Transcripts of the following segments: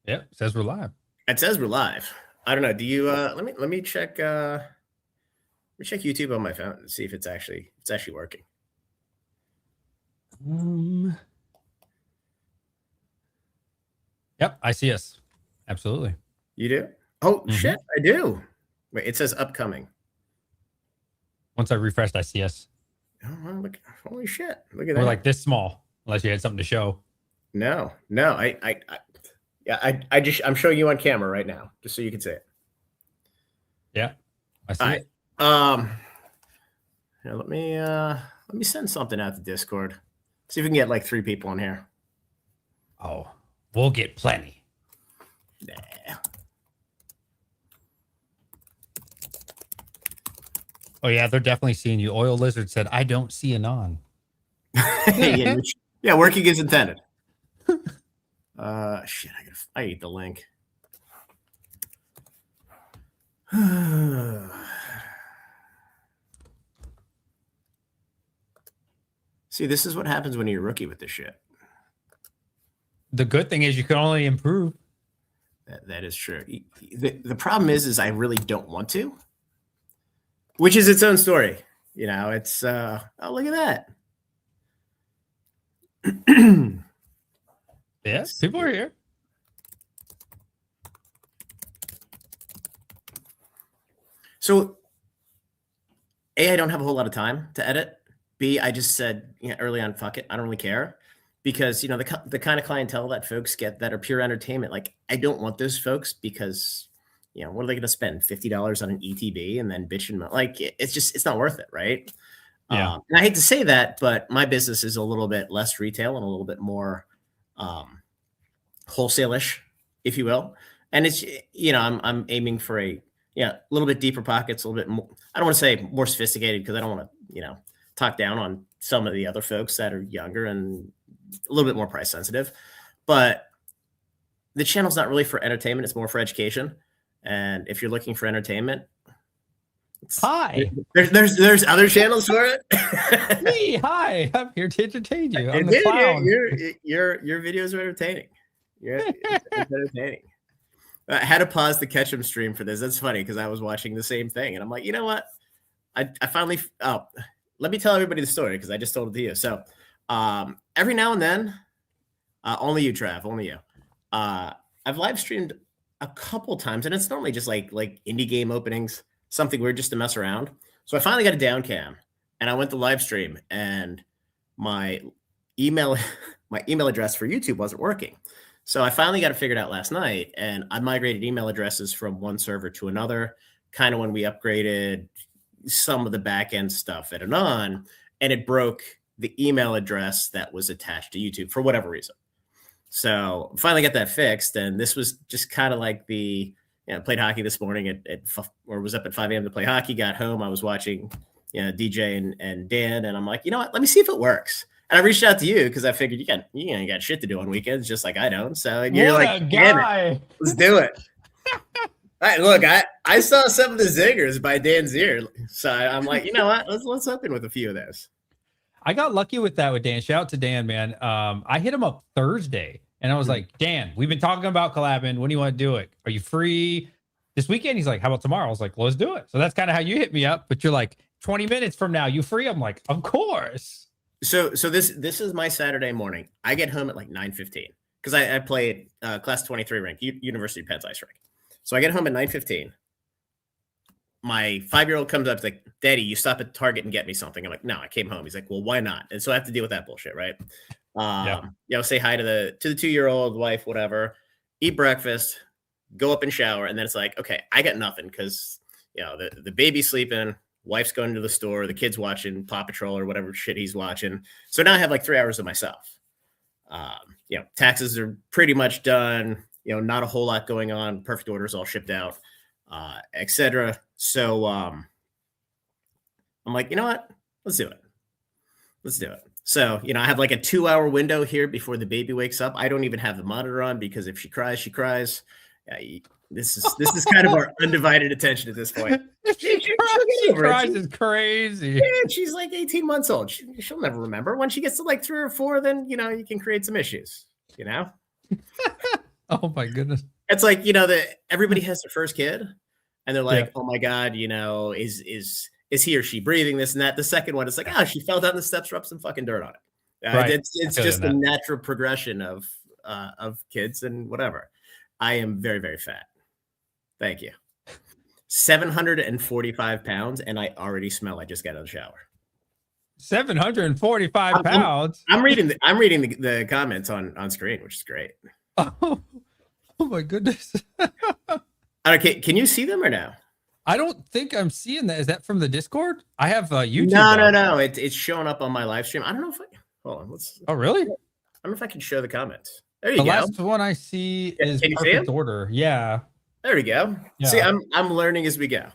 Yeah, says we're live. It says we're live. I don't know. Do you let me check YouTube on my phone and see if it's actually working. Yep, I see us. Absolutely. You do? Oh shit, I do. Wait, it says upcoming. Once I refreshed, I see us. Oh, well, look! Holy shit! Look at We're that. like this small, unless you had something to show. No. I'm showing you on camera right now, just so you can see it. Yeah, I see it. Here, let me send something out to Discord. See if we can get like 3 people in here. Oh, we'll get plenty. Nah. Oh yeah, they're definitely seeing you. Oil Lizard said, "I don't see Anon." Yeah, working is intended. Shit, I ate the link. See, this is what happens when you're a rookie with this shit. The good thing is you can only improve. That is true. The problem is I really don't want to, which is its own story. You know, it's oh, look at that. Yeah, people are here. So, A, I don't have a whole lot of time to edit. B, I just said early on, fuck it, I don't really care. Because, you know, the kind of clientele that folks get that are pure entertainment, like, I don't want those folks because, you know, what are they going to spend? $50 on an ETB and then bitching? Like, it's not worth it, right? Yeah. And I hate to say that, but my business is a little bit less retail and a little bit more wholesale-ish, if you will. And it's, you know, I'm aiming for a little bit deeper pockets, a little bit more, I don't want to say more sophisticated because I don't want to, you know, talk down on some of the other folks that are younger and a little bit more price sensitive. But the channel's not really for entertainment. It's more for education. And if you're looking for entertainment, hi, there's other channels for it. Me, hi, I'm here to entertain you. I'm the clown. Your videos are entertaining. It's entertaining. I had to pause the Ketchum stream for this. That's funny because I was watching the same thing and I'm like, you know what? I finally, let me tell everybody the story because I just told it to you. So every now and then, only you, Trav, only you. I've live streamed a couple times and it's normally just like indie game openings, something weird just to mess around. So I finally got a down cam and I went to live stream and my email address for YouTube wasn't working. So I finally got it figured out last night and I migrated email addresses from one server to another, kind of when we upgraded some of the back end stuff at Anon, and it broke the email address that was attached to YouTube for whatever reason. So finally got that fixed. And this was just kind of like played hockey this morning or was up at 5 a.m. to play hockey, got home. I was watching, DJ and Dan, and I'm like, you know what, let me see if it works. And I reached out to you because I figured you got shit to do on weekends, just like I don't. So you're like, damn it, let's do it. All right, look, I saw some of the zingers by Dan Zier, so I'm like, you know what? Let's open with a few of those. I got lucky with that with Dan. Shout out to Dan, man. I hit him up Thursday, and I was like, Dan, we've been talking about collabing. When do you want to do it? Are you free this weekend? He's like, how about tomorrow? I was like, let's do it. So that's kind of how you hit me up. But you're like, 20 minutes from now, you free? I'm like, of course. So this is my Saturday morning. I get home at like 9:15 because I play class 23 rank, University of Penn's Ice rank. So I get home at 9:15. My 5-year-old comes up, he's like, Daddy, you stop at Target and get me something. I'm like, no, I came home. He's like, well, why not? And so I have to deal with that bullshit, right? Say hi to the 2-year-old wife, whatever, eat breakfast, go up and shower. And then it's like, okay, I got nothing because, the baby's sleeping, wife's going to the store, the kid's watching Paw Patrol or whatever shit he's watching. So now I have like 3 hours of myself. Taxes are pretty much done. Not a whole lot going on. Perfect orders all shipped out, etc. So I'm like, you know what? Let's do it. So, I have like a 2-hour window here before the baby wakes up. I don't even have the monitor on because if she cries, she cries. This is kind of our undivided attention at this point. She cries is crazy. Yeah, she's like 18 months old. She'll never remember. When she gets to like 3 or 4, then, you can create some issues, Oh my goodness. It's like, that everybody has their first kid and they're like, Yeah. oh my God, is he or she breathing this and that? The second one, it's like, oh, she fell down the steps, rubbed some fucking dirt on it. Right. It's I feel you just on the that. natural progression of kids and whatever. I am very, very fat. Thank you. 745 pounds, and I already smell. I just got out of the shower. 745 pounds. I'm reading the comments on screen, which is great. Oh my goodness. Okay, can you see them or no? I don't think I'm seeing that. Is that from the Discord? I have YouTube. No. It's showing up on my live stream. I don't know if hold on. Oh, really? I don't know if I can show the comments. There you The go. last one I see is Perfect Order. Yeah. There we go. Yeah. See, I'm learning as we go.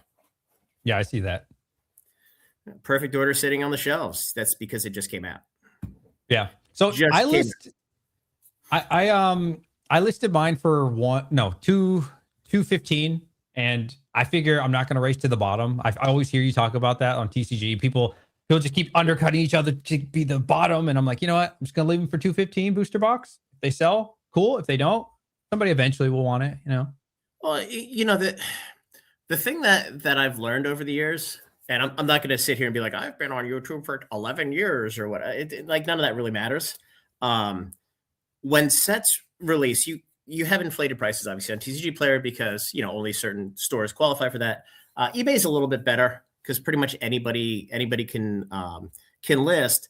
Yeah, I see that. Perfect Order sitting on the shelves. That's because it just came out. Yeah. So I listed mine for 215, and I figure I'm not going to race to the bottom. I always hear you talk about that on TCG. People just keep undercutting each other to be the bottom, and I'm like, you know what? I'm just going to leave them for 215 booster box. If they sell, cool. If they don't, somebody eventually will want it. Well, the thing that I've learned over the years, and I'm not going to sit here and be like, I've been on YouTube for 11 years or what. Like none of that really matters. When sets release, you have inflated prices, obviously, on TCG Player because, only certain stores qualify for that. eBay is a little bit better because pretty much anybody can list.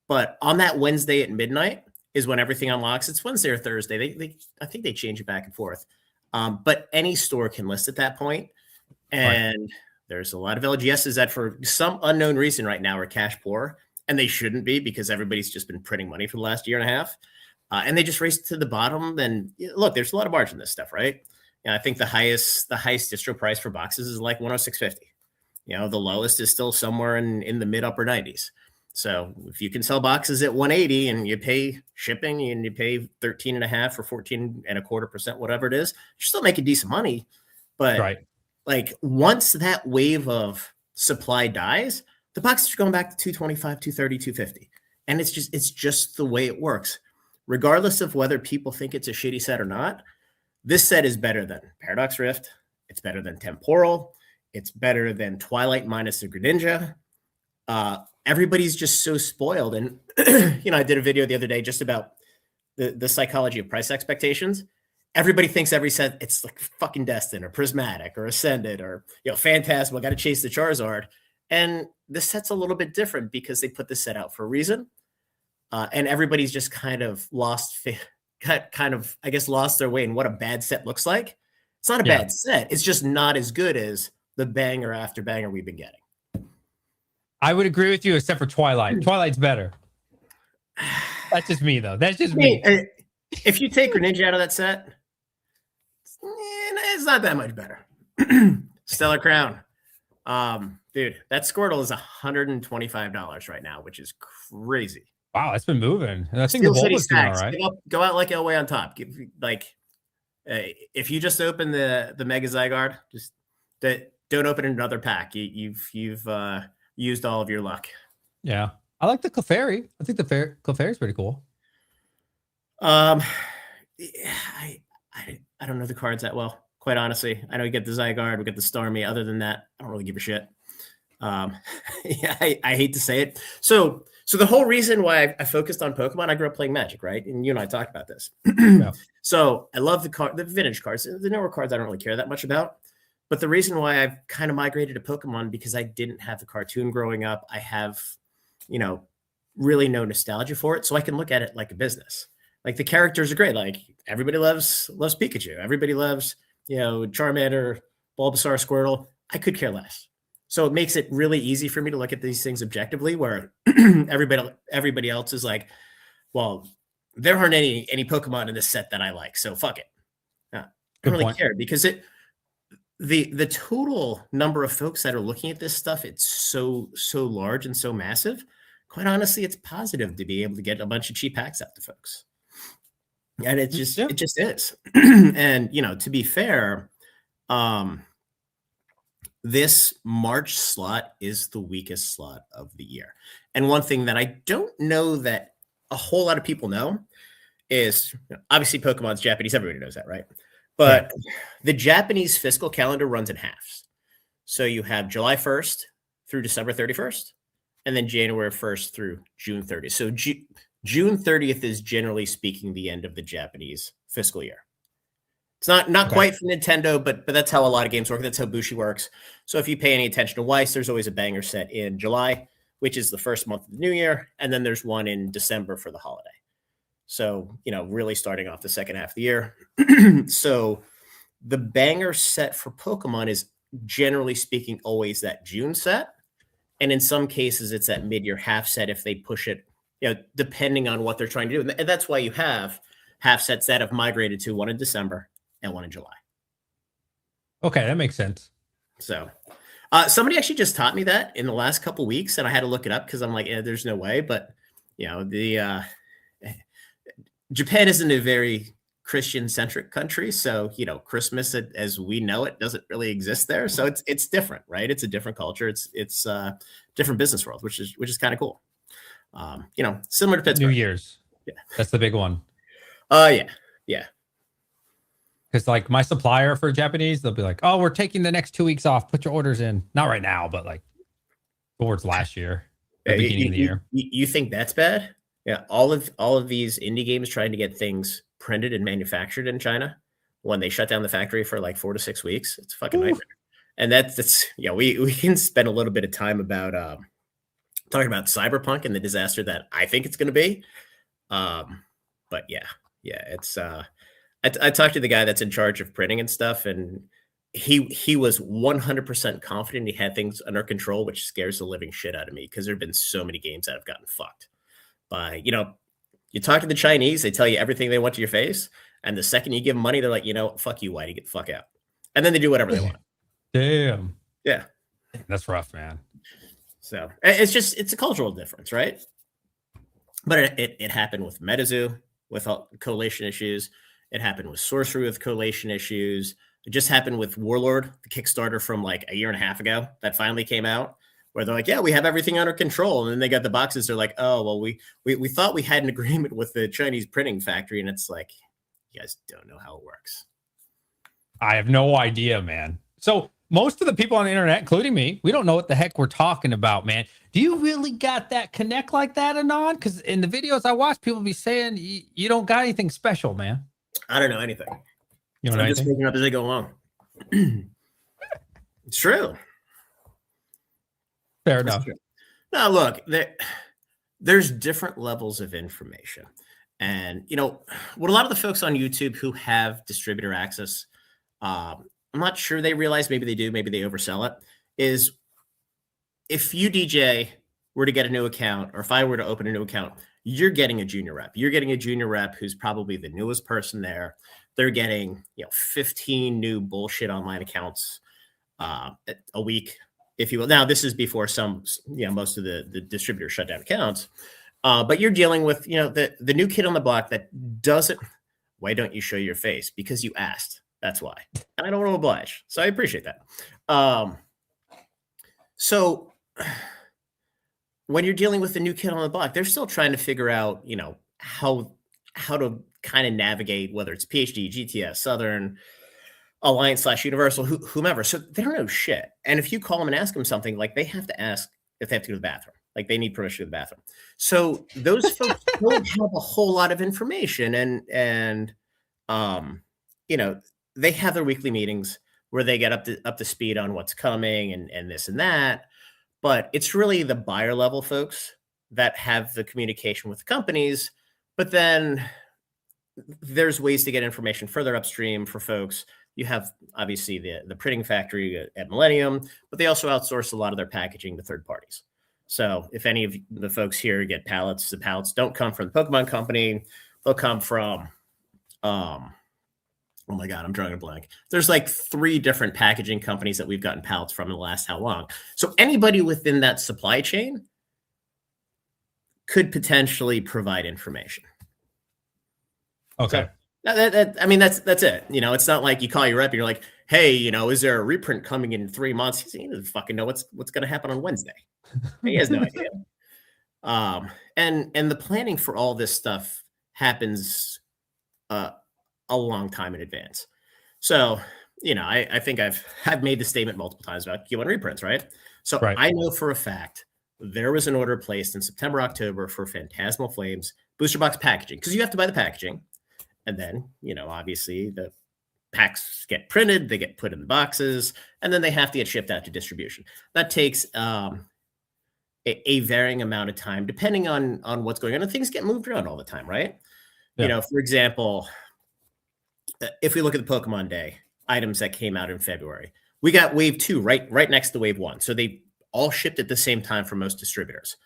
But on that Wednesday at midnight is when everything unlocks. It's Wednesday or Thursday. I think they change it back and forth. But any store can list at that point. And there's a lot of LGSs that for some unknown reason right now are cash poor, and they shouldn't be because everybody's just been printing money for the last year and a half. And they just race to the bottom. Then look, there's a lot of margin in this stuff, right? And I think the highest distro price for boxes is like 106.50. The lowest is still somewhere in the mid upper 90s. So if you can sell boxes at 180 and you pay shipping and you pay 13.5 or 14.25%, whatever it is, you're still making decent money. But like once that wave of supply dies, the boxes are going back to 225, 230, 250. And it's just the way it works. Regardless of whether people think it's a shitty set or not, this set is better than Paradox Rift. It's better than Temporal. It's better than Twilight minus the Greninja. Everybody's just so spoiled. And, I did a video the other day just about the psychology of price expectations. Everybody thinks every set, it's like fucking Destin or Prismatic or Ascended or, Phantasmal, got to chase the Charizard. And this set's a little bit different because they put this set out for a reason. And everybody's just kind of lost their way in what a bad set looks like. It's not a bad set. It's just not as good as the banger after banger we've been getting. I would agree with you, except for Twilight. Twilight's better. That's just me, though. That's just me. If you take Greninja out of that set, it's not that much better. Stellar Crown. Dude, that Squirtle is $125 right now, which is crazy. Wow, it's been moving. And I think Steel the City Bulba's doing all stacks. right. Go out like Elway on top. If you just open the Mega Zygarde, just don't open another pack. You've used all of your luck. Yeah, I like the Clefairy. I think the Clefairy's pretty cool. I don't know the cards that well, quite honestly. I know you get the Zygarde, we get the Starmie. Other than that, I don't really give a shit. I hate to say it. So the whole reason why I focused on Pokemon, I grew up playing Magic, right? And you and I talked about this. Yeah. So I love the vintage cards. The newer cards I don't really care that much about. But the reason why I've kind of migrated to Pokemon because I didn't have the cartoon growing up. I have, really no nostalgia for it. So I can look at it like a business. Like the characters are great. Like everybody loves Pikachu. Everybody loves, Charmander, Bulbasaur, Squirtle. I could care less. So it makes it really easy for me to look at these things objectively where everybody else is like, well, there aren't any Pokemon in this set that I like. So fuck it. I don't really care because the total number of folks that are looking at this stuff, it's so large and so massive. Quite honestly, it's positive to be able to get a bunch of cheap packs out to folks. And it just is. And, to be fair, this March slot is the weakest slot of the year. And one thing that I don't know that a whole lot of people know is obviously Pokemon's Japanese. Everybody knows that, right? But the Japanese fiscal calendar runs in halves. So you have July 1st through December 31st, and then January 1st through June 30th. So June 30th is generally speaking the end of the Japanese fiscal year. It's not quite for Nintendo, but that's how a lot of games work. That's how Bushi works. So if you pay any attention to Weiss, there's always a banger set in July, which is the first month of the new year, and then there's one in December for the holiday. So, really starting off the second half of the year. So the banger set for Pokemon is generally speaking always that June set. And in some cases, it's that mid-year half set if they push it, depending on what they're trying to do. And that's why you have half sets that have migrated to one in December and one in July. Okay, that makes sense. So somebody actually just taught me that in the last couple of weeks, and I had to look it up because I'm like, there's no way. But, Japan isn't a very Christian-centric country, so Christmas as we know it doesn't really exist there. So it's different, right? It's a different culture. It's different business world, which is kind of cool. Similar to Pittsburgh. New Year's, yeah, that's the big one. Yeah. Because like my supplier for Japanese, they'll be like, "Oh, we're taking the next 2 weeks off. Put your orders in." Not right now, but like towards last year, the beginning of the year. You think that's bad? Yeah, all of these indie games trying to get things printed and manufactured in China when they shut down the factory for like 4 to 6 weeks. It's a fucking nightmare. And that's we can spend a little bit of time about talking about Cyberpunk and the disaster that I think it's going to be. But yeah, it's I talked to the guy that's in charge of printing and stuff, and he was 100% confident he had things under control, which scares the living shit out of me because there have been so many games that have gotten fucked by, you talk to the Chinese, they tell you everything they want to your face. And the second you give them money, they're like, fuck you, Whitey, get the fuck out. And then they do whatever they want. Damn. Yeah. That's rough, man. So it's a cultural difference, right? But it happened with MetaZoo with collation issues. It happened with Sorcery with collation issues. It just happened with Warlord, the Kickstarter from like a year and a half ago that finally came out, where they're like, yeah, we have everything under control. And then they got the boxes. They're like, oh, well, we thought we had an agreement with the Chinese printing factory. And it's like, you guys don't know how it works. I have no idea, man. So most of the people on the internet, including me, we don't know what the heck we're talking about, man. Do you really got that connect like that, Anon? Because in the videos I watch, people be saying you don't got anything special, man. I don't know anything. You know I'm just making up as they go along. It's true. Fair enough. Now, look, there's different levels of information. And, what a lot of the folks on YouTube who have distributor access, I'm not sure they realize, maybe they do, maybe they oversell it, is if you, DJ, were to get a new account, or if I were to open a new account, you're getting a junior rep. You're getting a junior rep who's probably the newest person there. They're getting, 15 new bullshit online accounts a week, if you will. Now, this is before most of the distributors shut down accounts. But you're dealing with, the new kid on the block that doesn't. Why don't you show your face? Because you asked. That's why. And I don't want to oblige. So I appreciate that. So when you're dealing with the new kid on the block, they're still trying to figure out, how to kind of navigate, whether it's PhD, GTS, Southern, Alliance / Universal, whomever. So they don't know shit. And if you call them and ask them something, like they have to ask if they have to go to the bathroom. Like they need permission to go to the bathroom. So those folks don't have a whole lot of information. And they have their weekly meetings where they get up to speed on what's coming and this and that. But it's really the buyer level folks that have the communication with the companies. But then there's ways to get information further upstream for folks. You have obviously the printing factory at Millennium, but they also outsource a lot of their packaging to third parties. So if any of the folks here get pallets, the pallets don't come from the Pokemon company. They'll come from, oh my God, I'm drawing a blank. There's like 3 different packaging companies that we've gotten pallets from in the last how long. So anybody within that supply chain could potentially provide information. Okay. So that's it. It's not like you call your rep and you're like, hey, is there a reprint coming in 3 months? He doesn't fucking know what's going to happen on Wednesday. He has no idea. And the planning for all this stuff happens a long time in advance. So, I think I've made the statement multiple times about Q1 reprints, right? So Right. I know for a fact there was an order placed in September, October for Phantasmal Flames booster box packaging, because you have to buy the packaging. And then, obviously the packs get printed, they get put in the boxes, and then they have to get shipped out to distribution. That takes a varying amount of time, depending on what's going on. And things get moved around all the time, right? Yeah. For example, if we look at the Pokemon Day items that came out in February, we got Wave 2 right next to Wave 1. So they all shipped at the same time for most distributors.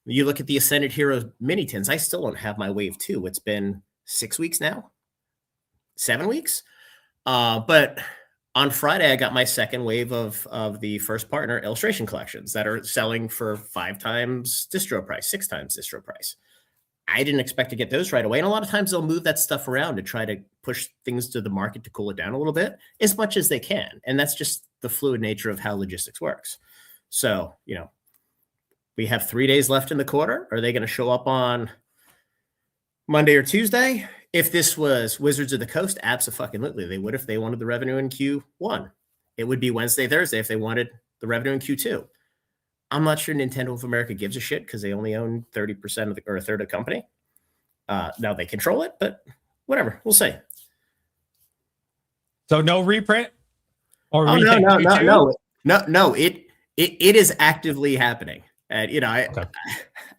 You look at the Ascended Heroes mini tins, I still don't have my Wave 2. It's been 6 weeks now, 7 weeks. But on Friday, I got my second wave of the first partner illustration collections that are selling for 5 times distro price, 6 times distro price. I didn't expect to get those right away. And a lot of times they'll move that stuff around to try to push things to the market to cool it down a little bit as much as they can. And that's just the fluid nature of how logistics works. So, we have 3 days left in the quarter. Are they going to show up on Monday or Tuesday? If this was Wizards of the Coast, absolutely. They would if they wanted the revenue in Q1. It would be Wednesday, Thursday if they wanted the revenue in Q2. I'm not sure Nintendo of America gives a shit because they only own 30% or a third of the company. Now they control it, but whatever. We'll see. So no reprint? Or no. It is actively happening. And I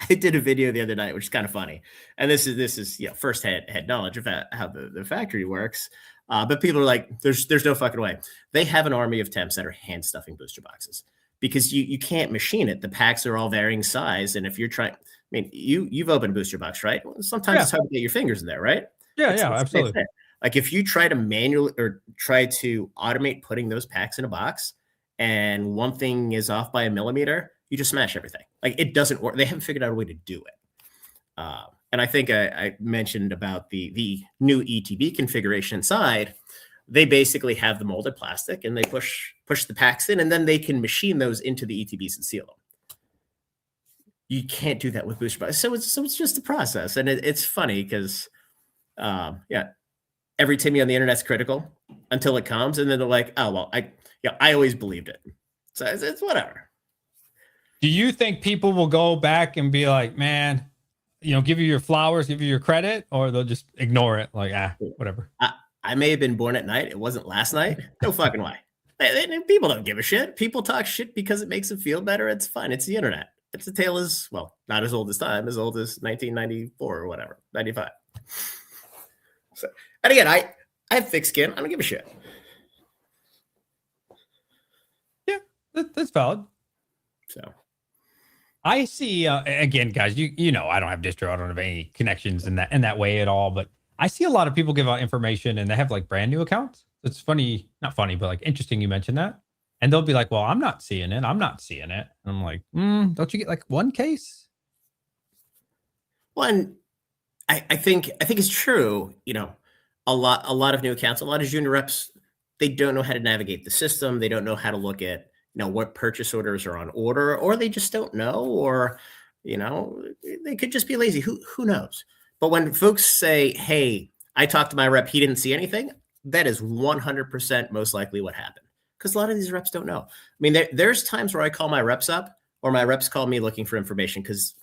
did a video the other night, which is kind of funny. And this is first hand knowledge of how the factory works. But people are like, there's no fucking way. They have an army of temps that are hand stuffing booster boxes because you can't machine it. The packs are all varying size. And if you're trying, you've opened a booster box, right? Sometimes it's hard to get your fingers in there, right? Yeah, absolutely. Like if you try to manually or try to automate putting those packs in a box and one thing is off by a millimeter, you just smash everything. Like it doesn't work. They haven't figured out a way to do it. And I think I mentioned about the new ETB configuration inside. They basically have the molded plastic and they push the packs in and then they can machine those into the ETBs and seal them. You can't do that with booster boxes. So it's just a process. And it's funny because, every Timmy on the internet's critical until it comes. And then they're like, oh, well, I always believed it. So it's whatever. Do you think people will go back and be like, man, give you your flowers, give you your credit, or they'll just ignore it? Like, whatever. I may have been born at night. It wasn't last night. No fucking way. People don't give a shit. People talk shit because it makes them feel better. It's fine. It's the internet. It's the tale is, well, not as old as time, as old as 1994 or whatever, 95. So, and again, I have thick skin. I don't give a shit. Yeah, that's valid. So I see, again, guys, you know, I don't have distro. I don't have any connections in that way at all. But I see a lot of people give out information and they have like brand new accounts. It's funny, not funny, but like interesting you mentioned that. And they'll be like, well, I'm not seeing it. I'm not seeing it. And I'm like, don't you get like one case? One, I think it's true. You know, a lot of new accounts, a lot of junior reps, they don't know how to navigate the system. They don't know how to look at, what purchase orders are on order, or they just don't know, or, they could just be lazy. Who knows? But when folks say, hey, I talked to my rep, he didn't see anything, that is 100% most likely what happened. Because a lot of these reps don't know. I mean, there's times where I call my reps up or my reps call me looking for information because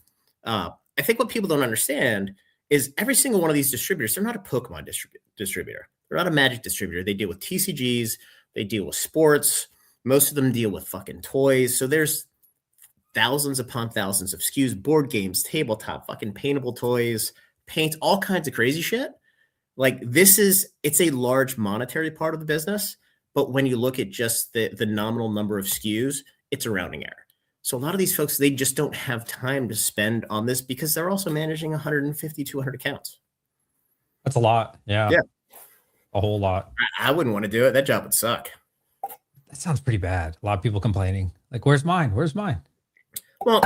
I think what people don't understand is every single one of these distributors, they're not a Pokemon distributor. They're not a Magic distributor. They deal with TCGs. They deal with sports. Most of them deal with fucking toys. So there's thousands upon thousands of SKUs, board games, tabletop, fucking paintable toys, paints, all kinds of crazy shit. Like it's a large monetary part of the business. But when you look at just the nominal number of SKUs, it's a rounding error. So a lot of these folks, they just don't have time to spend on this because they're also managing 150, 200 accounts. That's a lot. Yeah. A whole lot. I wouldn't want to do it. That job would suck. That sounds pretty bad. A lot of people complaining. Like, where's mine? Where's mine? Well,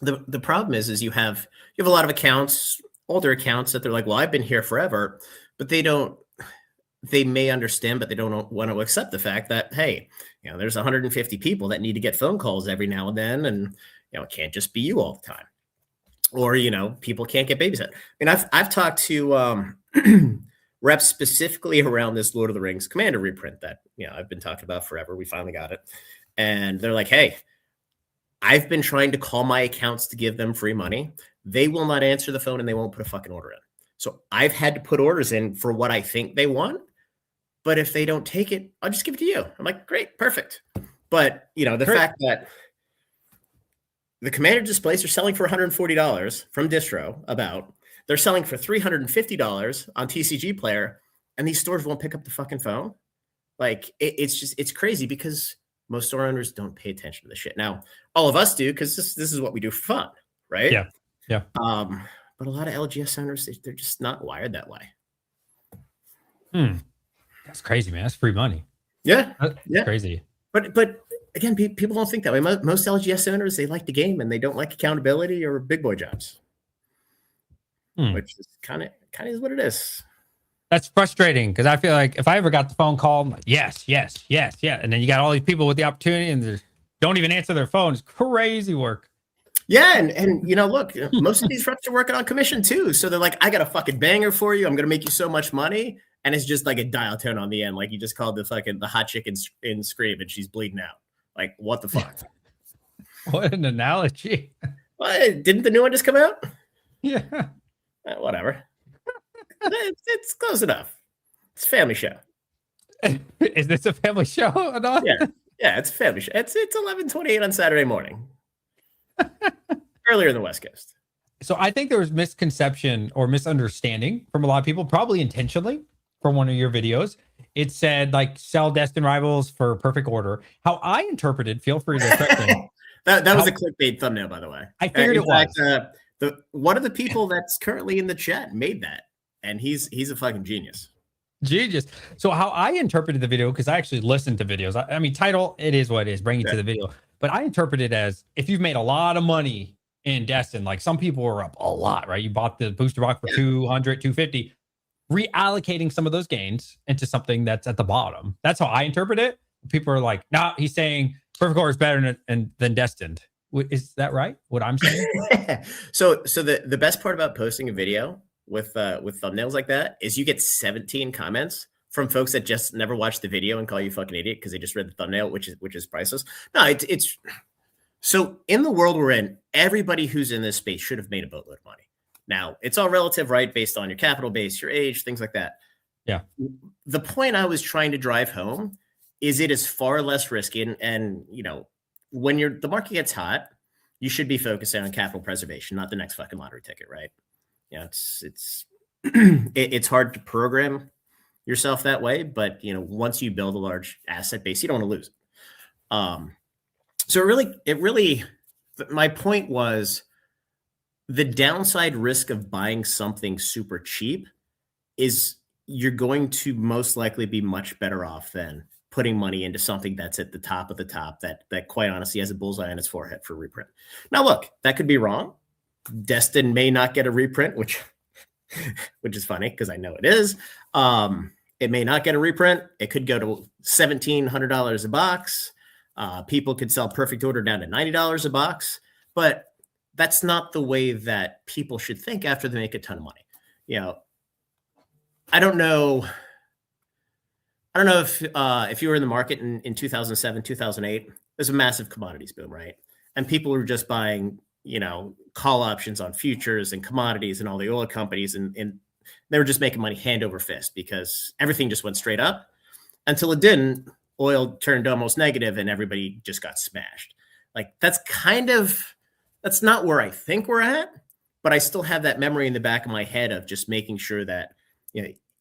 the problem is you have a lot of accounts, older accounts that they're like, well, I've been here forever, but they may understand, but they don't want to accept the fact that, hey, there's 150 people that need to get phone calls every now and then. And, it can't just be you all the time. or people can't get babysat. And I've talked to reps specifically around this Lord of the Rings Commander reprint that I've been talking about forever. We finally got it, and they're like, "Hey, I've been trying to call my accounts to give them free money. They will not answer the phone, and they won't put a fucking order in. So I've had to put orders in for what I think they want. But if they don't take it, I'll just give it to you." I'm like, "Great, perfect." But the fact that the Commander displays are selling for $140 from Distro, they're selling for $350 on TCG Player, and these stores won't pick up the fucking phone. Like it's crazy because most store owners don't pay attention to this shit. Now, all of us do because this is what we do for fun, right? Yeah. But a lot of LGS owners, they're just not wired that way. That's crazy, man. That's free money. Yeah, that's crazy. But again, people don't think that way. Most LGS owners, they like the game and they don't like accountability or big boy jobs, which is kind of is what it is. That's frustrating because I feel like if I ever got the phone call, I'm like, yes, and then you got all these people with the opportunity and they don't even answer their phones. Crazy work. Yeah, and look, most of these reps are working on commission too, so they're like, "I got a fucking banger for you. I'm gonna make you so much money." And it's just like a dial tone on the end, like you just called the hot chick in Scream, and she's bleeding out. Like, what the fuck? What an analogy! Well, didn't the new one just come out? Yeah. Whatever. It's close enough. It's a family show. Is this a family show? Yeah, it's a family show. It's 11:28 on Saturday morning. Earlier in the West Coast. So I think there was misconception or misunderstanding from a lot of people, probably intentionally, from one of your videos. It said like sell Destined Rivals for perfect order. How I interpreted, feel free to correct me. that was a clickbait thumbnail, by the way. I figured it was. One of the people that's currently in the chat made that, and he's a fucking genius. Genius. So how I interpreted the video, because I actually listened to videos. I mean, title, it is what it is, bring it to the video. But I interpret it as if you've made a lot of money in Destin, like some people are up a lot, right? You bought the booster box for 200, 250, reallocating some of those gains into something that's at the bottom. That's how I interpret it. People are like, "Nah, he's saying perfect order is better than Destined." Is that right? What I'm saying? So the best part about posting a video with thumbnails like that is you get 17 comments from folks that just never watched the video and call you fucking idiot because they just read the thumbnail, which is priceless. No, it's so in the world we're in, everybody who's in this space should have made a boatload of money. Now, it's all relative, right? Based on your capital base, your age, things like that. Yeah. The point I was trying to drive home is it is far less risky. And when the market gets hot, you should be focusing on capital preservation, not the next fucking lottery ticket, right? Yeah, it's it's hard to program yourself that way, but once you build a large asset base, you don't want to lose it. So it really, my point was the downside risk of buying something super cheap is you're going to most likely be much better off than putting money into something that's at the top of the top that quite honestly has a bullseye on its forehead for reprint. Now, look, that could be wrong. Destin may not get a reprint, which is funny because I know it is. It may not get a reprint. It could go to $1,700 a box. People could sell Perfect Order down to $90 a box, but that's not the way that people should think after they make a ton of money. I don't know if you were in the market in 2007, 2008, there's a massive commodities boom, right? And people were just buying, call options on futures and commodities and all the oil companies, and they were just making money hand over fist because everything just went straight up until it didn't. Oil turned almost negative and everybody just got smashed. Like that's not where I think we're at, but I still have that memory in the back of my head of just making sure that,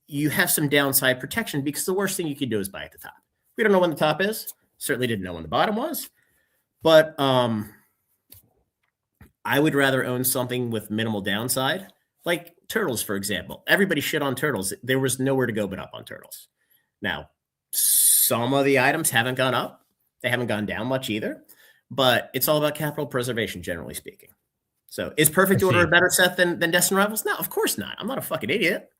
you have some downside protection because the worst thing you can do is buy at the top. We don't know when the top is. Certainly didn't know when the bottom was, but I would rather own something with minimal downside, like turtles, for example. Everybody shit on turtles. There was nowhere to go but up on turtles. Now, some of the items haven't gone up. They haven't gone down much either, but it's all about capital preservation, generally speaking. So is Perfect Order a better set than Destined Rivals? No, of course not. I'm not a fucking idiot.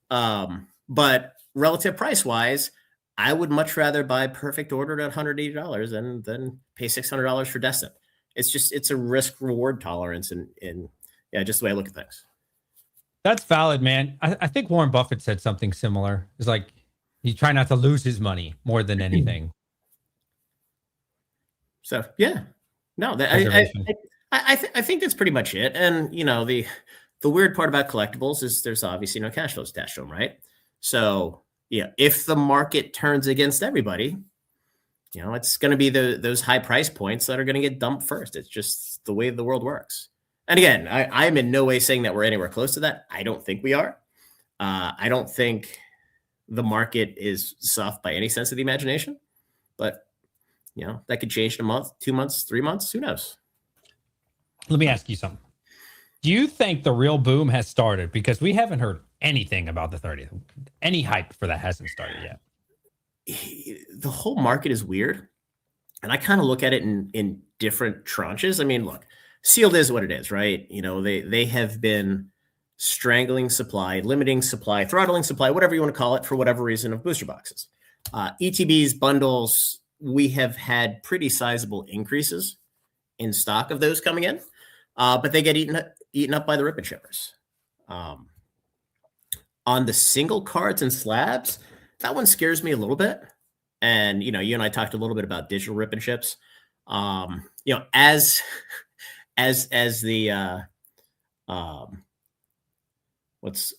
But relative price wise, I would much rather buy Perfect Order at $180 than pay $600 for Destined. It's a risk reward tolerance in Yeah, just the way I look at things. That's valid, man. I think Warren Buffett said something similar. It's like he try not to lose his money more than anything. So yeah, no, that I think that's pretty much it. And you know, the weird part about collectibles is there's obviously no cash flows attached to them, right? So yeah, if the market turns against everybody, you know, it's going to be those high price points that are going to get dumped first. It's just the way the world works. And again, I'm in no way saying that we're anywhere close to that. I don't think we are. I don't think the market is soft by any sense of the imagination, but you know, that could change in a month, 2 months, 3 months. Who knows? Let me ask you something. Do you think the real boom has started? Because we haven't heard anything about the 30th. Any hype for that hasn't started yet. The whole market is weird. And I kind of look at it in different tranches. I mean, look, sealed is what it is, right? You know, they have been strangling supply, limiting supply, throttling supply, whatever you want to call it, for whatever reason, of booster boxes. ETBs, bundles, we have had pretty sizable increases in stock of those coming in, but they get eaten up by the rip and shippers. On the single cards and slabs, that one scares me a little bit. And, you know, you and I talked a little bit about digital rip and ships. You know, as the what's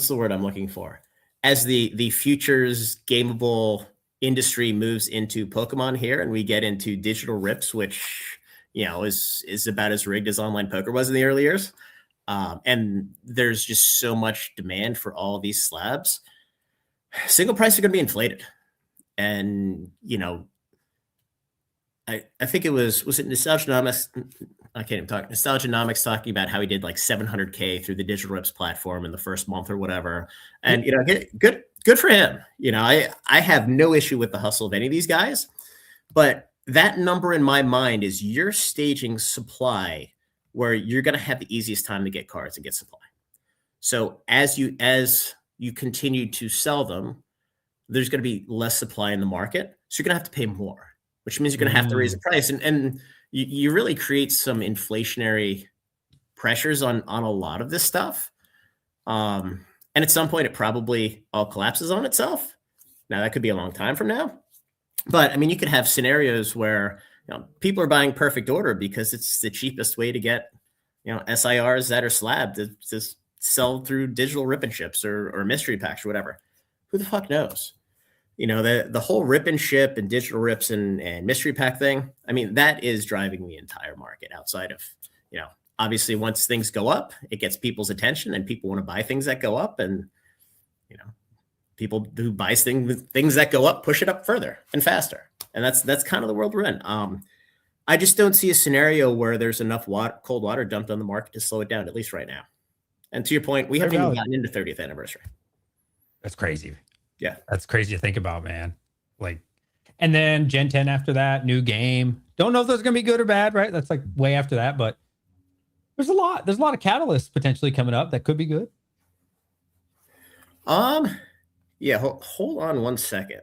the word I'm looking for? As the futures gameable industry moves into Pokemon here, and we get into digital rips, which, you know, is about as rigged as online poker was in the early years. And there's just so much demand for all of these slabs. Single prices are going to be inflated. And, you know, I think it was it Nostalgianomics? I can't even talk. Nostalgianomics talking about how he did like 700K through the Digital Rips platform in the first month or whatever. And, you know, good for him. You know, I have no issue with the hustle of any of these guys, but that number in my mind is you're staging supply where you're going to have the easiest time to get cards and get supply. So as you continue to sell them, there's going to be less supply in the market. So you're going to have to pay more, which means you're going to have to raise the price. And you really create some inflationary pressures on a lot of this stuff. And at some point, it probably all collapses on itself. Now, that could be a long time from now. But, I mean, you could have scenarios where, you know, people are buying perfect order because it's the cheapest way to get, you know, SIRs that are slabbed to sell through digital rip and ships or mystery packs or whatever. Who the fuck knows? You know, the whole rip and ship and digital rips and mystery pack thing, I mean, that is driving the entire market outside of, you know, obviously once things go up, it gets people's attention and people want to buy things that go up. And, you know, people who buy things that go up push it up further and faster. And that's kind of the world we're in. I just don't see a scenario where there's enough cold water dumped on the market to slow it down, at least right now. And to your point, we haven't even gotten into 30th anniversary. That's crazy. Yeah. That's crazy to think about, man. Like, and then Gen 10 after that, new game. Don't know if that's going to be good or bad, right? That's like way after that, but there's a lot of catalysts potentially coming up that could be good. Yeah, hold on one second.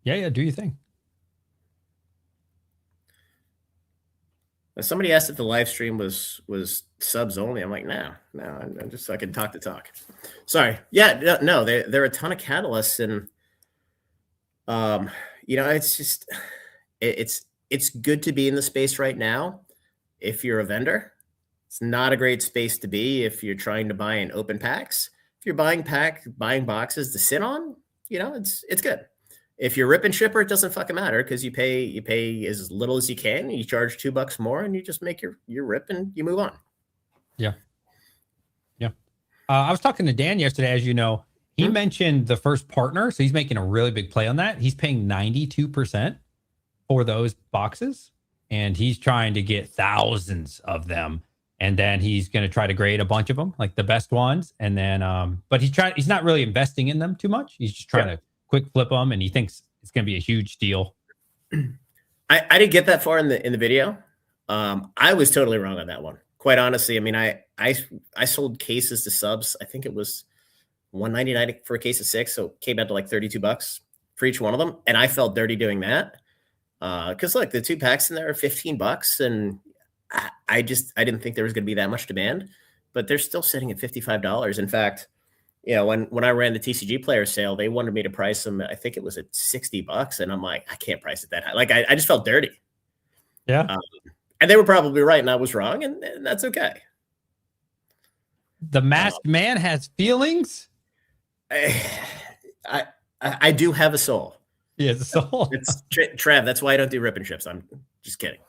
Yeah, do you think? Somebody asked if the live stream was subs only. I'm like, no, I'm just so I can talk the talk. Sorry. Yeah, no, there are a ton of catalysts, and you know, it's just it's good to be in the space right now. If you're a vendor, it's not a great space to be if you're trying to buy in open packs. If you're buying boxes to sit on, you know, it's good. If you're rip and shipper, it doesn't fucking matter because you pay as little as you can. You charge $2 more, and you just make your rip and you move on. Yeah. I was talking to Dan yesterday, as you know. He mentioned the first partner, so he's making a really big play on that. He's paying 92% for those boxes, and he's trying to get thousands of them. And then he's going to try to grade a bunch of them, like the best ones. And then, but he's not really investing in them too much. He's just trying to quick flip them, and he thinks it's going to be a huge deal. I didn't get that far in the video. I was totally wrong on that one. Quite honestly, I mean, I sold cases to subs. I think it was $199 for a case of 6, so it came out to like $32 for each one of them, and I felt dirty doing that. Because look, the 2 packs in there are $15, and I didn't think there was going to be that much demand. but they're still sitting at $55. In fact, you know, when I ran the TCG player sale, they wanted me to price them. I think it was at $60, and I'm like, I can't price it that high. Like I just felt dirty. Yeah. And they were probably right, and I was wrong, and that's okay. The masked man has feelings. I do have a soul. He has a soul. It's Trav. That's why I don't do rip and chips. I'm just kidding.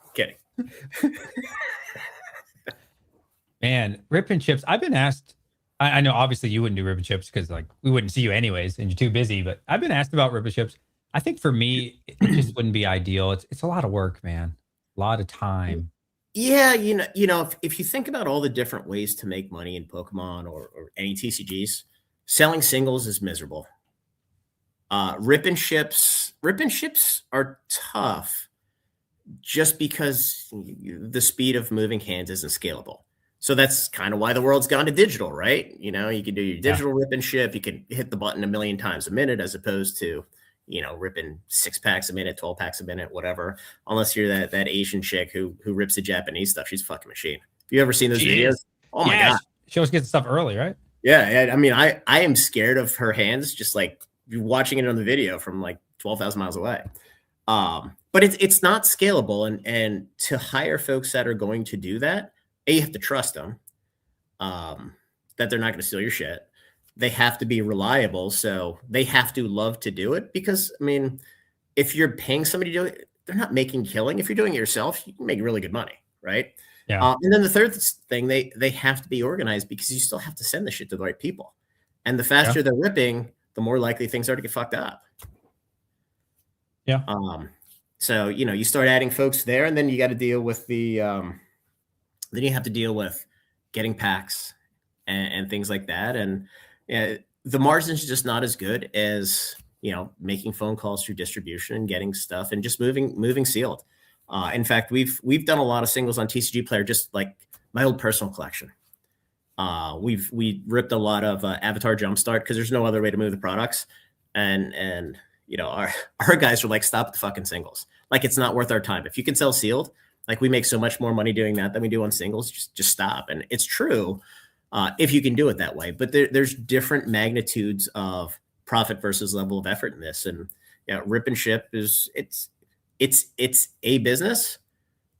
Man, rip and chips. I've been asked. I know obviously you wouldn't do rip and chips because like we wouldn't see you anyways, and you're too busy. But I've been asked about rip and chips. I think for me, it just wouldn't be ideal. It's a lot of work, man. A lot of time. Yeah, you know, if you think about all the different ways to make money in Pokemon or any TCGs, selling singles is miserable. Rip and ships are tough just because the speed of moving hands isn't scalable. So that's kind of why the world's gone to digital, right? You know, you can do your digital rip and ship. You can hit the button 1,000,000 times a minute as opposed to, you know, ripping 6 packs a minute, 12 packs a minute, whatever. Unless you're that Asian chick who rips the Japanese stuff. She's a fucking machine. Have you ever seen those videos? Oh my God. She always gets stuff early, right? Yeah. I mean, I am scared of her hands, just like you're watching it on the video from like 12,000 miles away. But it's not scalable. And to hire folks that are going to do that, you have to trust them that they're not going to steal your shit. They have to be reliable. So they have to love to do it because, I mean, if you're paying somebody to do it, they're not making killing. If you're doing it yourself, you can make really good money, right? Yeah. And then the third thing, they have to be organized because you still have to send the shit to the right people. And the faster they're ripping, the more likely things are to get fucked up. Yeah. So, you know, you start adding folks there, and then you got to deal with then you have to deal with getting packs and things like that. And the margins are just not as good as, you know, making phone calls through distribution and getting stuff and just moving sealed. In fact, we've done a lot of singles on TCG Player, just like my old personal collection. We ripped a lot of Avatar Jumpstart because there's no other way to move the products. And you know, our guys were like, stop the fucking singles. Like, it's not worth our time. If you can sell sealed, like we make so much more money doing that than we do on singles, just stop. And it's true if you can do it that way. But there's different magnitudes of profit versus level of effort in this. And yeah, rip and ship it's a business.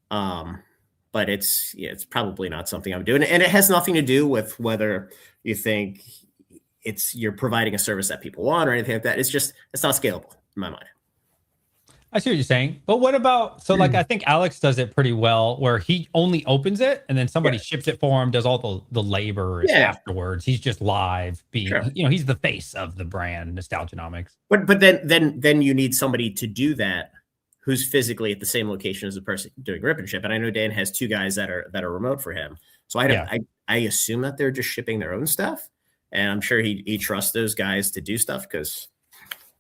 But it's probably not something I'm doing. And it has nothing to do with whether you think you're providing a service that people want or anything like that. It's not scalable in my mind. I see what you're saying. But what about, so like, I think Alex does it pretty well where he only opens it and then somebody ships it for him, does all the labor afterwards. He's just live being, you know, he's the face of the brand, Nostalgianomics. But then you need somebody to do that who's physically at the same location as the person doing rip and ship. And I know Dan has 2 guys that are remote for him. So I assume that they're just shipping their own stuff. And I'm sure he trusts those guys to do stuff because,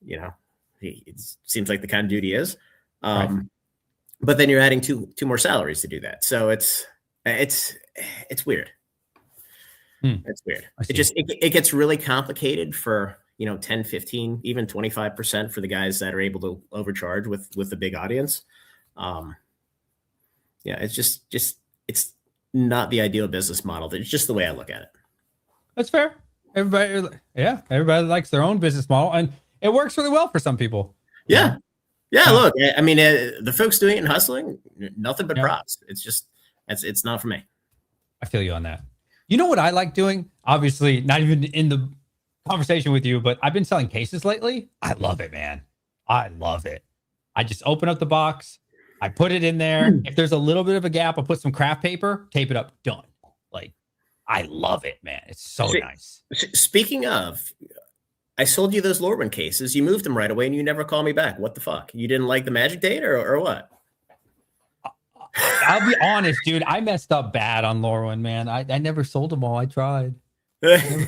you know, it seems like the kind of dude he is. But then you're adding two more salaries to do that. So it's weird. It's weird. It gets really complicated for, you know, 10, 15, even 25% for the guys that are able to overcharge with a big audience. It's it's not the ideal business model. It's just the way I look at it. That's fair. Everybody likes their own business model, and it works really well for some people. Yeah. Look, I mean, the folks doing it and hustling, nothing but props. It's not for me. I feel you on that. You know what I like doing? Obviously, not even in the conversation with you, but I've been selling cases lately. I love it, man. I love it. I just open up the box. I put it in there. If there's a little bit of a gap, I'll put some craft paper, tape it up, done. Like, I love it, man. It's so nice. Speaking of, I sold you those Lorwyn cases. You moved them right away and you never called me back. What the fuck? You didn't like the magic date or what? I'll be honest, dude. I messed up bad on Lorwyn, man. I never sold them all. I tried. I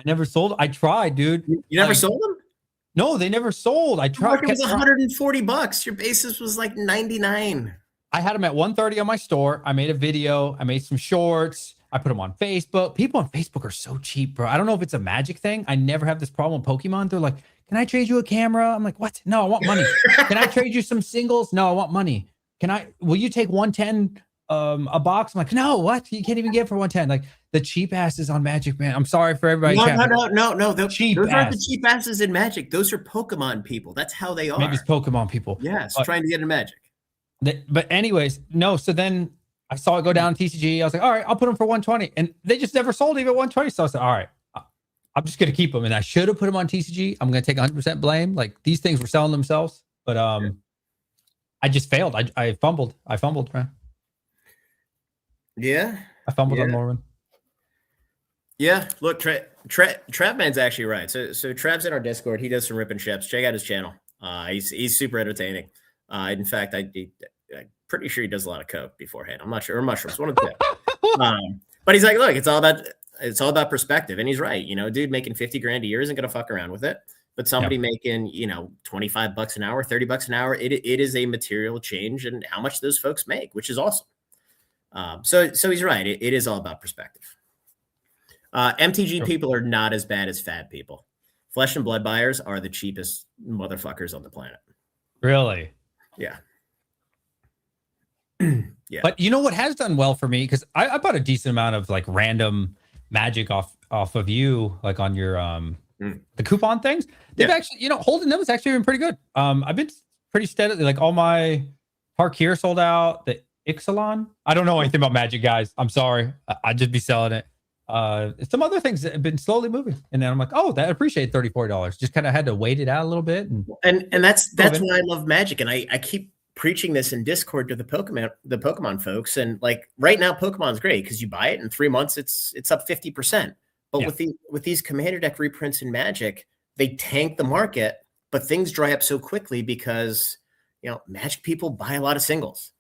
never sold. I tried, dude. You never sold them? No, they never sold. I tried. It was $140. Your basis was like 99. I had them at 130 on my store. I made a video. I made some shorts. I put them on Facebook. People on Facebook are so cheap, bro. I don't know if it's a magic thing. I never have this problem with Pokemon. They're like, can I trade you a camera? I'm like, what? No, I want money. Can I trade you some singles? No, I want money. Will you take 110 a box. I'm like, no, what? You can't even get it for 110. Like the cheap asses on Magic, man. I'm sorry for everybody. No. Those Cheap aren't the ass. cheap asses in Magic. Those are Pokemon people. That's how they are. Maybe it's Pokemon people. Yes, but, trying to get in Magic. But anyways, no. So then I saw it go down TCG. I was like, all right, I'll put them for 120. And they just never sold even 120. So I said, all right, I'm just going to keep them. And I should have put them on TCG. I'm going to take 100% blame. Like these things were selling themselves. But I just failed. I fumbled. I fumbled, man. Yeah. I fumbled on Norman. Yeah. Look, Trapman's actually right. So Trap's in our Discord. He does some rip and ships. Check out his channel. He's super entertaining. In fact, I'm pretty sure he does a lot of coke beforehand. I'm not sure, or mushrooms, one of the two. But he's like, look, it's all about perspective, and he's right. You know, dude making 50 grand a year isn't gonna fuck around with it. But somebody making, you know, $25 an hour, $30 an hour, it is a material change in how much those folks make, which is awesome. So he's right. It is all about perspective. MTG people are not as bad as fad people. Flesh and blood buyers are the cheapest motherfuckers on the planet. Really? Yeah. Yeah. But you know what has done well for me? Because I bought a decent amount of like random Magic off of you, like on your the coupon things. They've actually, you know, holding them has actually been pretty good. I've been pretty steadily, like all my Park here sold out. The Ixalan, I don't know anything about Magic, guys. I'm sorry. I'd just be selling it. Some other things that have been slowly moving, and then I'm like, oh, that appreciate $34. Just kind of had to wait it out a little bit, and that's why I love Magic, and I keep preaching this in Discord to the Pokemon folks. And like right now, Pokemon's great because you buy it in 3 months, it's up 50%. But with these Commander deck reprints in Magic, they tank the market, but things dry up so quickly because, you know, Magic people buy a lot of singles.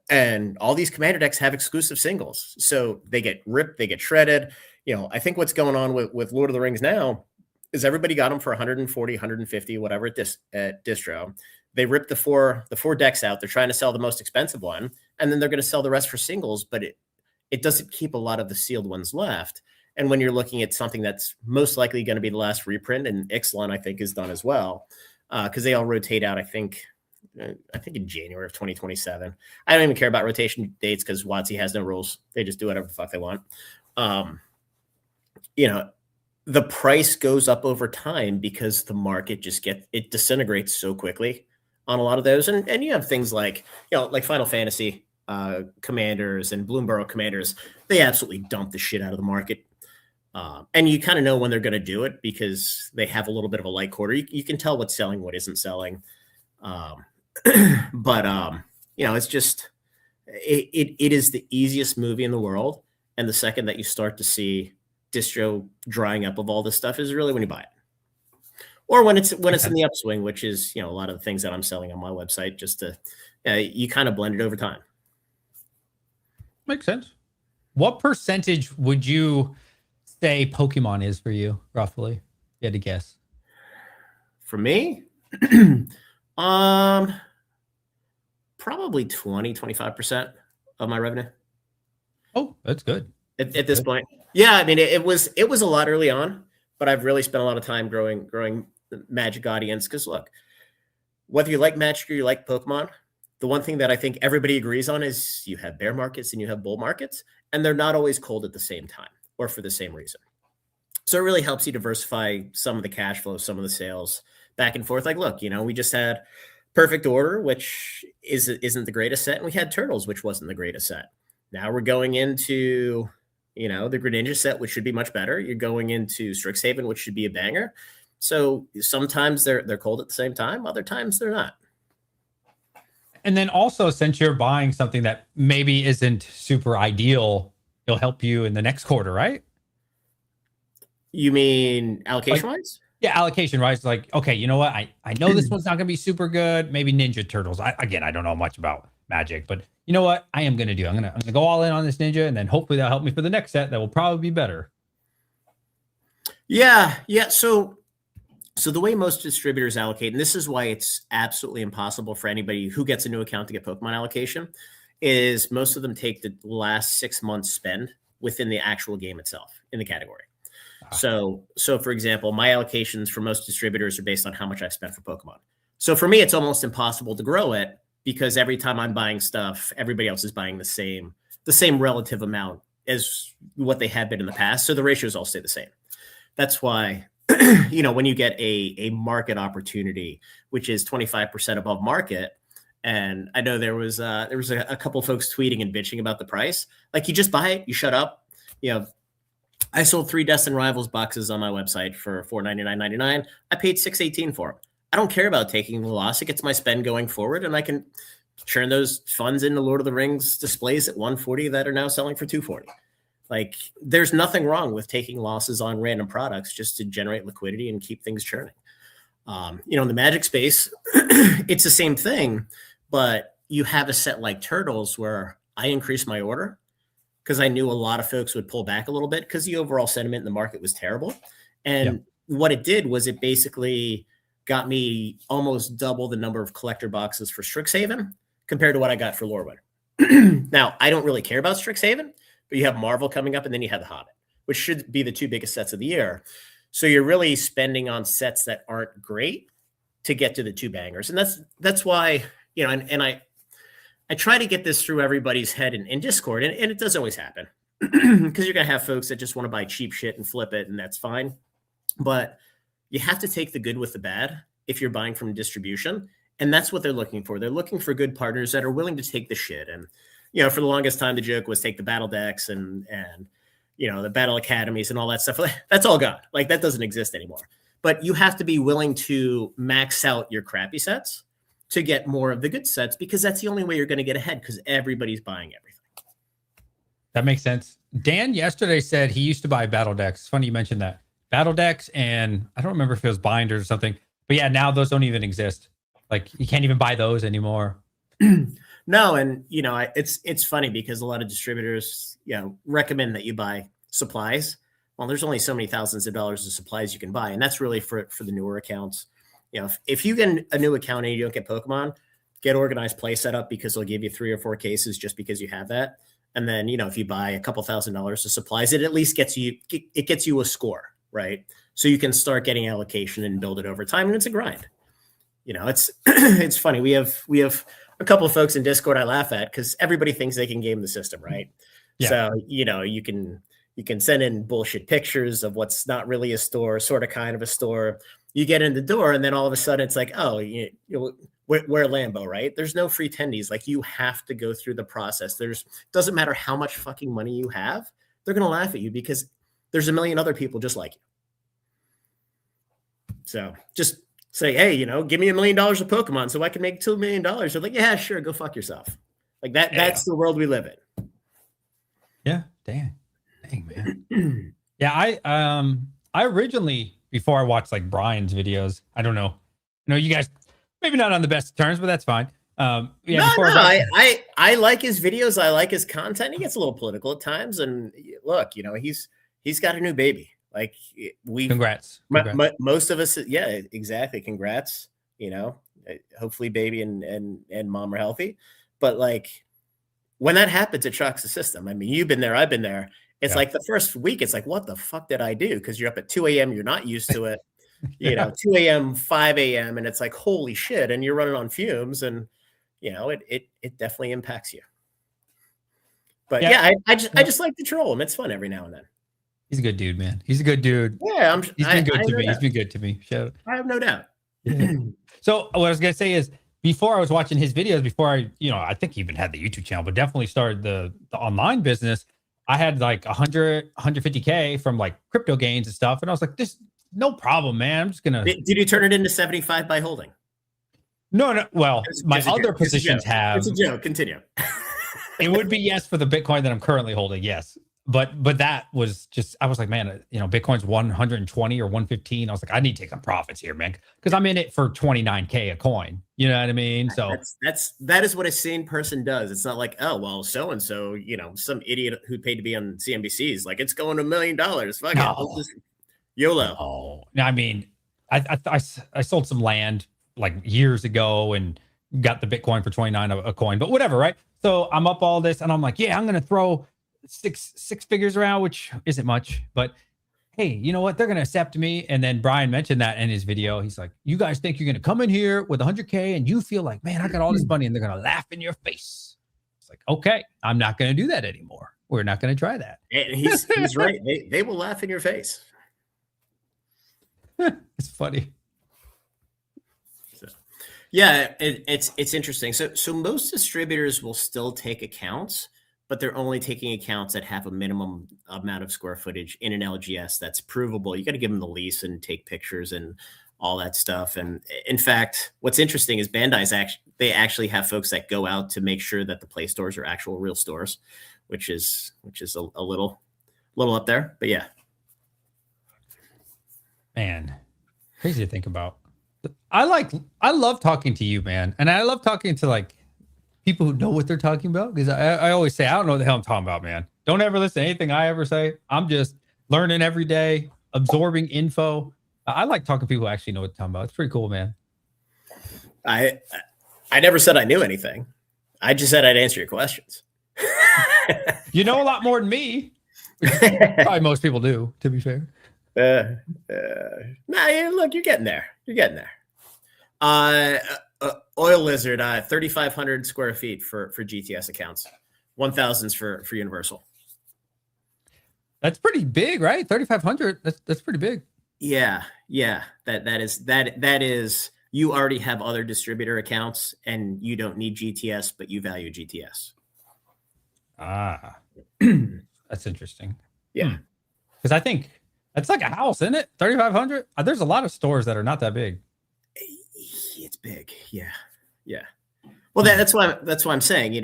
And all these Commander decks have exclusive singles. So they get ripped, they get shredded. You know, I think what's going on with Lord of the Rings now is everybody got them for 140, 150, whatever at distro. They ripped the four decks out. They're trying to sell the most expensive one, and then they're going to sell the rest for singles, but it doesn't keep a lot of the sealed ones left. And when you're looking at something that's most likely going to be the last reprint, and Ixalan, I think, is done as well, because they all rotate out, I think in January of 2027. I don't even care about rotation dates because WotC has no rules. They just do whatever the fuck they want. You know, the price goes up over time because the market just it disintegrates so quickly on a lot of those. And you have things like, you know, like Final Fantasy Commanders and Bloomburrow Commanders. They absolutely dump the shit out of the market. And you kind of know when they're going to do it because they have a little bit of a light quarter. You can tell what's selling, what isn't selling. But you know, it's just it is the easiest movie in the world. And the second that you start to see distro drying up of all this stuff is really when you buy it, or when it's in the upswing, which is, you know, a lot of the things that I'm selling on my website. Just to you kind of blend it over time. Makes sense. What percentage would you say Pokemon is for you, roughly? You had to guess. For me, probably 20-25% of my revenue. Oh, that's good. At this point. Yeah, I mean, it was a lot early on, but I've really spent a lot of time growing the Magic audience. Because look, whether you like Magic or you like Pokemon, the one thing that I think everybody agrees on is you have bear markets and you have bull markets, and they're not always cold at the same time or for the same reason. So it really helps you diversify some of the cash flow, some of the sales back and forth. Like, look, you know, we just had Perfect Order, which isn't the greatest set, and we had Turtles, which wasn't the greatest set. Now we're going into, you know, the Greninja set, which should be much better. You're going into Strixhaven, which should be a banger. So sometimes they're cold at the same time. Other times they're not. And then also, since you're buying something that maybe isn't super ideal, it'll help you in the next quarter, right? You mean allocation wise? Yeah, allocation wise. Like, okay, you know what? I know this one's not going to be super good. Maybe Ninja Turtles. I don't know much about Magic, but you know what I am going to do? I'm going to go all in on this Ninja, and then hopefully that'll help me for the next set that will probably be better. Yeah. So the way most distributors allocate, and this is why it's absolutely impossible for anybody who gets a new account to get Pokemon allocation, is most of them take the last 6 months spend within the actual game itself in the category. So for example, my allocations for most distributors are based on how much I've spent for Pokemon. So for me, it's almost impossible to grow it because every time I'm buying stuff, everybody else is buying the same relative amount as what they had been in the past. So the ratios all stay the same. That's why, when you get a market opportunity, which is 25% above market, and I know there was a couple of folks tweeting and bitching about the price. Like, you just buy it, you shut up. I sold 3 Destin Rivals boxes on my website for $499.99. I paid $618 for them. I don't care about taking the loss. It gets my spend going forward, and I can churn those funds into Lord of the Rings displays at $140 that are now selling for $240. Like, there's nothing wrong with taking losses on random products just to generate liquidity and keep things churning. In the Magic space, it's the same thing, but you have a set like Turtles where I increased my order because I knew a lot of folks would pull back a little bit because the overall sentiment in the market was terrible. And what it did was it basically got me almost double the number of collector boxes for Strixhaven compared to what I got for Lorewood. Now, I don't really care about Strixhaven, but you have Marvel coming up and then you have The Hobbit, which should be the 2 biggest sets of the year. So you're really spending on sets that aren't great to get to the 2 bangers. And that's why, and I try to get this through everybody's head in Discord, and it doesn't always happen because you're going to have folks that just want to buy cheap shit and flip it, and that's fine. But you have to take the good with the bad if you're buying from distribution, and that's what they're looking for. They're looking for good partners that are willing to take the shit. And, for the longest time, the joke was take the battle decks and the battle academies and all that stuff. That's all gone. Like, that doesn't exist anymore. But you have to be willing to max out your crappy sets to get more of the good sets, because that's the only way you're going to get ahead, because everybody's buying everything. That makes sense. Dan yesterday said he used to buy battle decks. It's funny you mentioned that. Battle decks, and I don't remember if it was binders or something, but yeah, now those don't even exist. Like, you can't even buy those anymore. No, and it's funny because a lot of distributors recommend that you buy supplies. Well, there's only so many thousands of dollars of supplies you can buy, and that's really for the newer accounts. If you get a new account and you don't get Pokemon, get organized play setup, because they'll give you 3 or 4 cases just because you have that. And then, if you buy a couple $1,000s of supplies, it at least gets you a score, right? So you can start getting allocation and build it over time. And it's a grind. It's, it's funny. We have a couple of folks in Discord I laugh at because everybody thinks they can game the system, right? Yeah. So, you can send in bullshit pictures of what's not really a store, sort of kind of a store. You get in the door, and then all of a sudden it's like, oh, we're Lambo, right? There's no free tendies. Like, you have to go through the process. Doesn't matter how much fucking money you have, they're going to laugh at you because there's a million other people just like you. So just say, hey, give me $1 million of Pokemon so I can make $2 million. They're like, yeah, sure, go fuck yourself. Like that. Yeah. That's the world we live in. Yeah, dang, man. Yeah, I originally, before I watched like Brian's videos, I don't know, you guys maybe not on the best terms, but that's fine. I like his videos. I like his content. He gets a little political at times, and look, he's got a new baby. Like, congrats. Most of us, yeah, exactly. Congrats. Hopefully baby and mom are healthy. But like, when that happens, it shocks the system. I mean, you've been there, I've been there. It's like the first week, it's like, what the fuck did I do? Because you're up at 2 a.m., you're not used to it. 2 a.m., 5 a.m., and it's like, holy shit, and you're running on fumes, and it definitely impacts you. But I just like to troll him. It's fun every now and then. He's a good dude, man. He's a good dude. Yeah, he's been good to me. He's been good to me. I have no doubt. Yeah. So what I was gonna say is, before I was watching his videos, before I think he even had the YouTube channel, but definitely started the online business. I had like 150K from like crypto gains and stuff. And I was like, this, no problem, man. I'm just going to. Did you turn it into 75 by holding? No. Well, my other positions have. It's a joke. Continue. It would be yes for the Bitcoin that I'm currently holding. Yes. But that was just, I was like, man, Bitcoin's 120 or 115. I was like, I need to take some profits here, man, because I'm in it for 29K a coin. You know what I mean? So that is what a sane person does. It's not like, oh, well, so-and-so, some idiot who paid to be on CNBC is like, it's going to $1 million. Fuck it. Just YOLO. Oh, I mean, I sold some land like years ago and got the Bitcoin for 29 a coin, but whatever, right? So I'm up all this and I'm like, yeah, I'm going to throw six figures around, which isn't much, but hey, you know what? They're going to accept me. And then Brian mentioned that in his video. He's like, you guys think you're going to come in here with 100K and you feel like, man, I got all this money, and they're going to laugh in your face. It's like, okay, I'm not going to do that anymore. We're not going to try that. And he's right. They will laugh in your face. It's funny. So, yeah, it's interesting. So most distributors will still take accounts, but they're only taking accounts that have a minimum amount of square footage in an LGS that's provable. You got to give them the lease and take pictures and all that stuff. And in fact, what's interesting is Bandai's actually have folks that go out to make sure that the play stores are actual real stores, which is a little up there. But yeah, man, crazy to think about. I love talking to you, man, and I love talking to like people who know what they're talking about, because I always say, I don't know what the hell I'm talking about, man. Don't ever listen to anything I ever say. I'm just learning every day, absorbing info. I like talking to people who actually know what they're talking about. It's pretty cool, man. I never said I knew anything. I just said I'd answer your questions. You know a lot more than me. Probably most people do, to be fair. Nah, look, you're getting there. You're getting there. Oil Lizard, 3,500 square feet for GTS accounts, 1,000s for Universal. That's pretty big, right? 3,500. That's pretty big. Yeah. That is. You already have other distributor accounts, and you don't need GTS, but you value GTS. Ah, that's interesting. Yeah, because I think that's like a house, isn't it? 3,500. There's a lot of stores that are not that big. It's big. Yeah. Well, that's why I'm saying,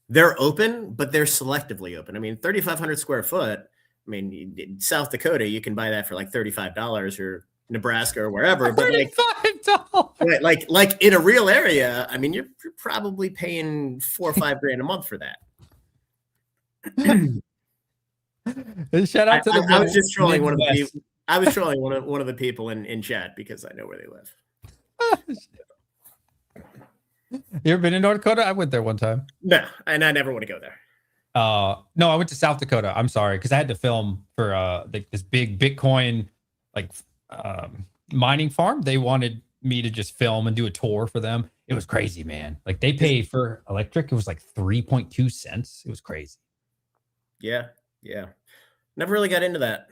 they're open, but they're selectively open. I mean, 3,500 square foot. I mean, in South Dakota, you can buy that for like $35, or Nebraska or wherever. But $35. Like in a real area, I mean, you're probably paying $4 or $5 grand a month for that. Shout out to the. I was just trolling one of the people. I was trolling one of the people in chat because I know where they live. You ever been in North Dakota? I went there one time. No, and I never want to go there. No, I went to South Dakota. I'm sorry, because I had to film for this big Bitcoin mining farm. They wanted me to just film and do a tour for them. It was crazy, man. Like, they pay for electric. It was like 3.2 cents. It was crazy. Yeah. Never really got into that.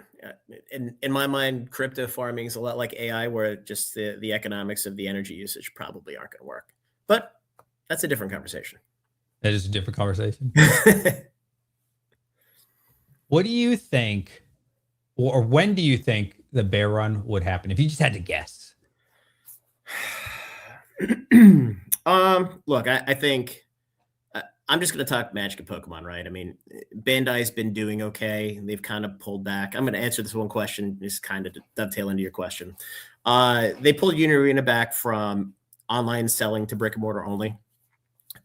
In my mind, crypto farming is a lot like AI, where just the economics of the energy usage probably aren't going to work. But that's a different conversation. That is a different conversation. What do you think, or when do you think the bear run would happen? If you just had to guess. Look, I think I'm just going to talk Magic and Pokemon, right? I mean, Bandai's been doing okay. They've kind of pulled back. I'm going to answer this one question, just kind of dovetail into your question. They pulled Unirena back from online selling to brick and mortar only.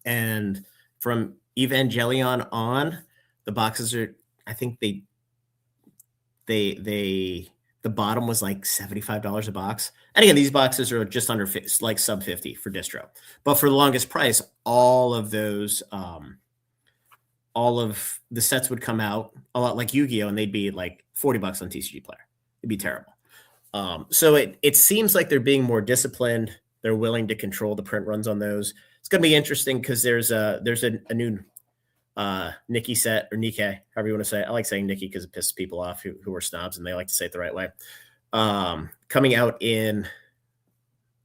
And from Evangelion on, the boxes are, I think the bottom was like $75 a box. And again, these boxes are just under like sub 50 for distro. But for the longest price, all of those, all of the sets would come out a lot like Yu-Gi-Oh! And they'd be like $40 on TCG Player. It'd be terrible. So it seems like they're being more disciplined. They're willing to control the print runs on those. It's going to be interesting because there's a new Nikki set, or Nikkei, however you want to say it. I like saying Nikki because it pisses people off who are snobs and they like to say it the right way. Coming out in,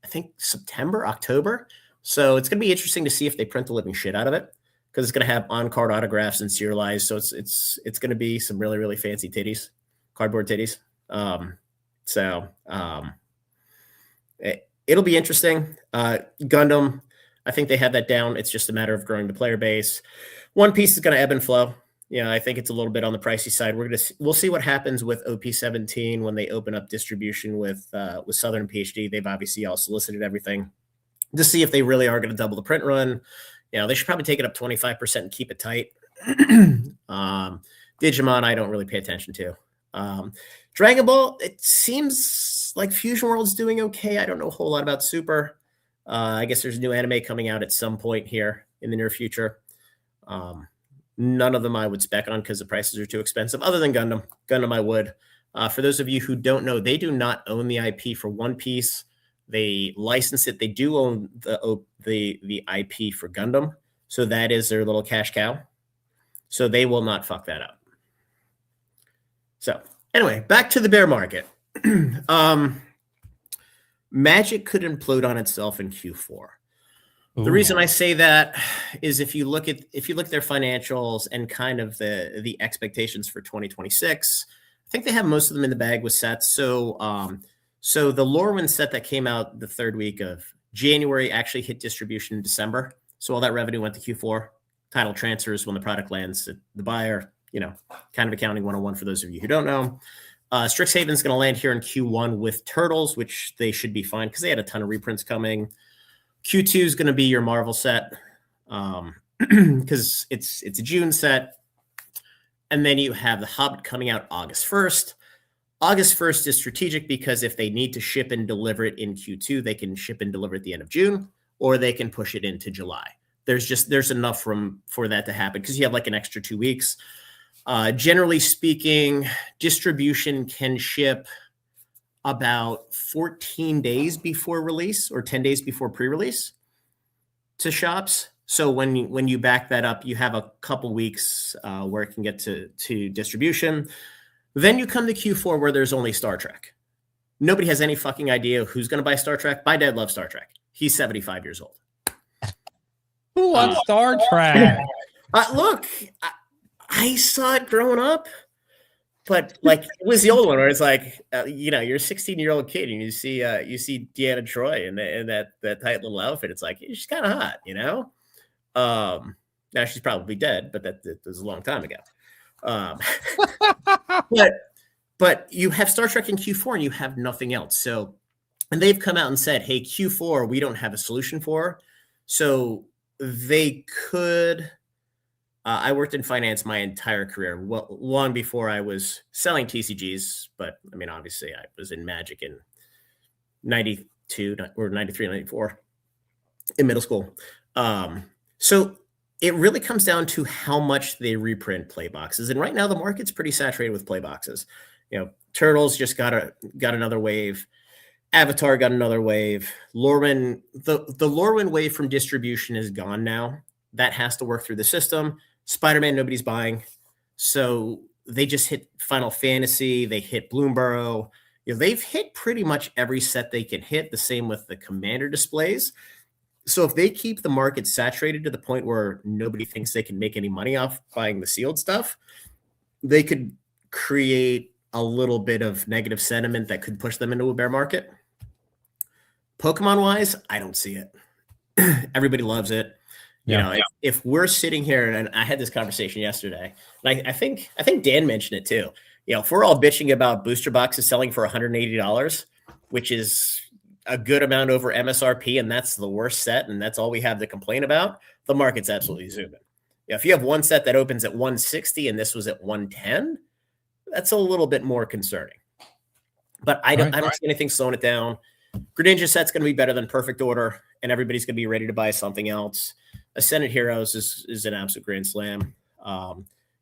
I think, September, October. So it's going to be interesting to see if they print the living shit out of it, because it's going to have on-card autographs and serialized. So it's going to be some really, really fancy titties, cardboard titties. It'll be interesting. Gundam, I think they have that down. It's just a matter of growing the player base. One Piece is going to ebb and flow. I think it's a little bit on the pricey side. We'll see what happens with OP17 when they open up distribution with Southern PhD. They've obviously all solicited everything to see if they really are going to double the print run. They should probably take it up 25% and keep it tight. Digimon, I don't really pay attention to. Dragon Ball, it seems like Fusion World's doing okay. I don't know a whole lot about Super. I guess there's a new anime coming out at some point here in the near future. None of them I would spec on because the prices are too expensive. Other than Gundam I would. For those of you who don't know, they do not own the IP for One Piece. They license it. They do own the IP for Gundam. So that is their little cash cow. So they will not fuck that up. So anyway, back to the bear market. Magic could implode on itself in Q4. Ooh. The reason I say that is if you look at their financials and kind of the expectations for 2026, I think they have most of them in the bag with sets. So the Lorwyn set that came out the third week of January actually hit distribution in December. So all that revenue went to Q4. Title transfers when the product lands at the buyer, kind of accounting 101 for those of you who don't know. Strixhaven's going to land here in Q1 with Turtles, which they should be fine because they had a ton of reprints coming. Q2 is going to be your Marvel set because it's a June set. And then you have The Hobbit coming out August 1st. August 1st is strategic because if they need to ship and deliver it in Q2, they can ship and deliver at the end of June, or they can push it into July. There's enough room for that to happen because you have like an extra 2 weeks. Generally speaking, distribution can ship about 14 days before release or 10 days before pre-release to shops. So when you back that up, you have a couple weeks where it can get to distribution. Then you come to Q4 where there's only Star Trek. Nobody has any fucking idea who's going to buy Star Trek. My dad loves Star Trek. He's 75 years old. Who wants Star Trek? Look, I saw it growing up, but like it was the old one where it's like, you're a 16-year-old kid and you see Deanna Troi in that tight little outfit. It's like she's kind of hot, Now she's probably dead, but that was a long time ago. But you have Star Trek in Q4 and you have nothing else. So, and they've come out and said, hey, Q4 we don't have a solution for. So they could. I worked in finance my entire career, long before I was selling TCGs. But I mean, obviously, I was in Magic in 92 or 93, 94 in middle school. So it really comes down to how much they reprint play boxes. And right now, the market's pretty saturated with play boxes. Turtles just got another wave. Avatar got another wave. Lorwyn, the Lorwyn wave from distribution is gone now. That has to work through the system. Spider-Man, nobody's buying. So they just hit Final Fantasy. They hit Bloomburrow. They've hit pretty much every set they can hit. The same with the Commander displays. So if they keep the market saturated to the point where nobody thinks they can make any money off buying the sealed stuff, they could create a little bit of negative sentiment that could push them into a bear market. Pokemon-wise, I don't see it. Everybody loves it. Yeah. If we're sitting here, and I had this conversation yesterday, and I think Dan mentioned it too. If we're all bitching about booster boxes selling for $180, which is a good amount over MSRP, and that's the worst set, and that's all we have to complain about, the market's absolutely zooming. If you have one set that opens at 160 and this was at 110, that's a little bit more concerning. But I don't see anything slowing it down. Greninja set's going to be better than Perfect Order, and everybody's going to be ready to buy something else. Ascendant Heroes is an absolute grand slam.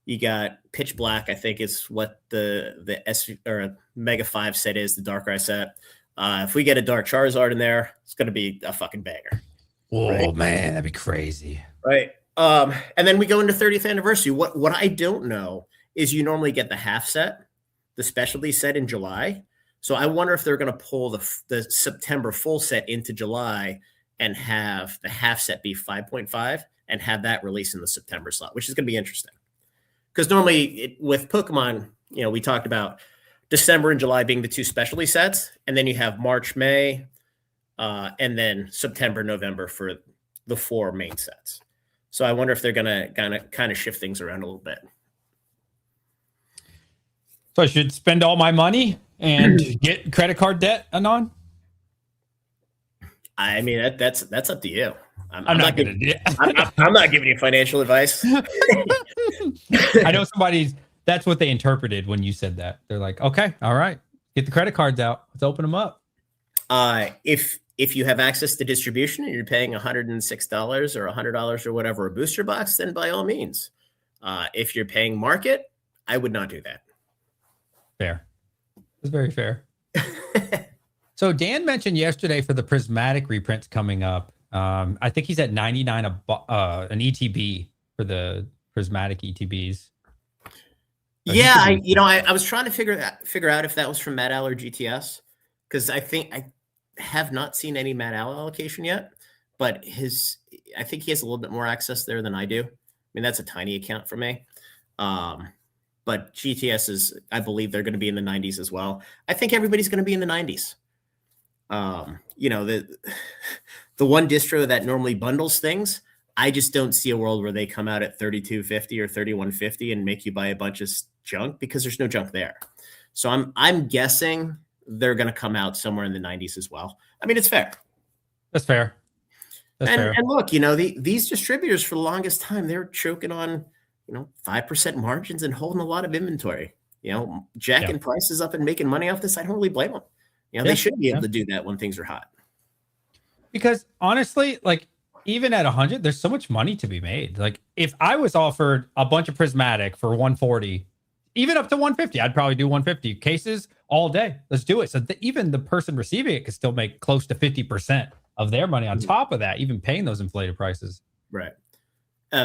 You got Pitch Black, I think is what the S or Mega 5 set is, the Darkrai set. If we get a Dark Charizard in there, it's going to be a fucking banger. Oh, right? Man, that'd be crazy. Right. And then we go into 30th anniversary. What I don't know is you normally get the half set, the specialty set in July. So I wonder if they're going to pull the September full set into July and have the half set be 5.5 and have that release in the September slot, which is going to be interesting. Because normally with Pokemon, we talked about December and July being the two specialty sets, and then you have March, May, and then September, November for the 4 main sets. So I wonder if they're going to kind of shift things around a little bit. So I should spend all my money and get credit card debt, Anon? I mean, that's up to you. I'm not giving you financial advice. I know that's what they interpreted when you said that. They're like, okay, all right, get the credit cards out. Let's open them up. If you have access to distribution and you're paying $106 or $100 or whatever a booster box, then by all means. If you're paying market, I would not do that. Fair. That's very fair. So Dan mentioned yesterday for the prismatic reprints coming up. I think he's at 99 an ETB for the prismatic ETBs. So Yeah, I was trying to figure out if that was from Matt Al or GTS, because I think I have not seen any Matt Al allocation yet, but I think he has a little bit more access there than I do. I mean, that's a tiny account for me. But GTS is, I believe they're going to be in the 90s as well. I think everybody's going to be in the 90s. The one distro that normally bundles things, I just don't see a world where they come out at 3250 or 3150 and make you buy a bunch of junk, because there's no junk there. So I'm guessing they're going to come out somewhere in the 90s as well. I mean, it's fair. That's fair. And look, these distributors for the longest time, they're choking on 5% margins and holding a lot of inventory. Jacking prices up and making money off this. I don't really blame them. They should be able to do that when things are hot. Because honestly, like, even at 100, there's so much money to be made. Like, if I was offered a bunch of prismatic for 140, even up to 150, I'd probably do 150 cases all day. Let's do it. So even the person receiving it could still make close to 50% of their money on top of that, even paying those inflated prices. Right.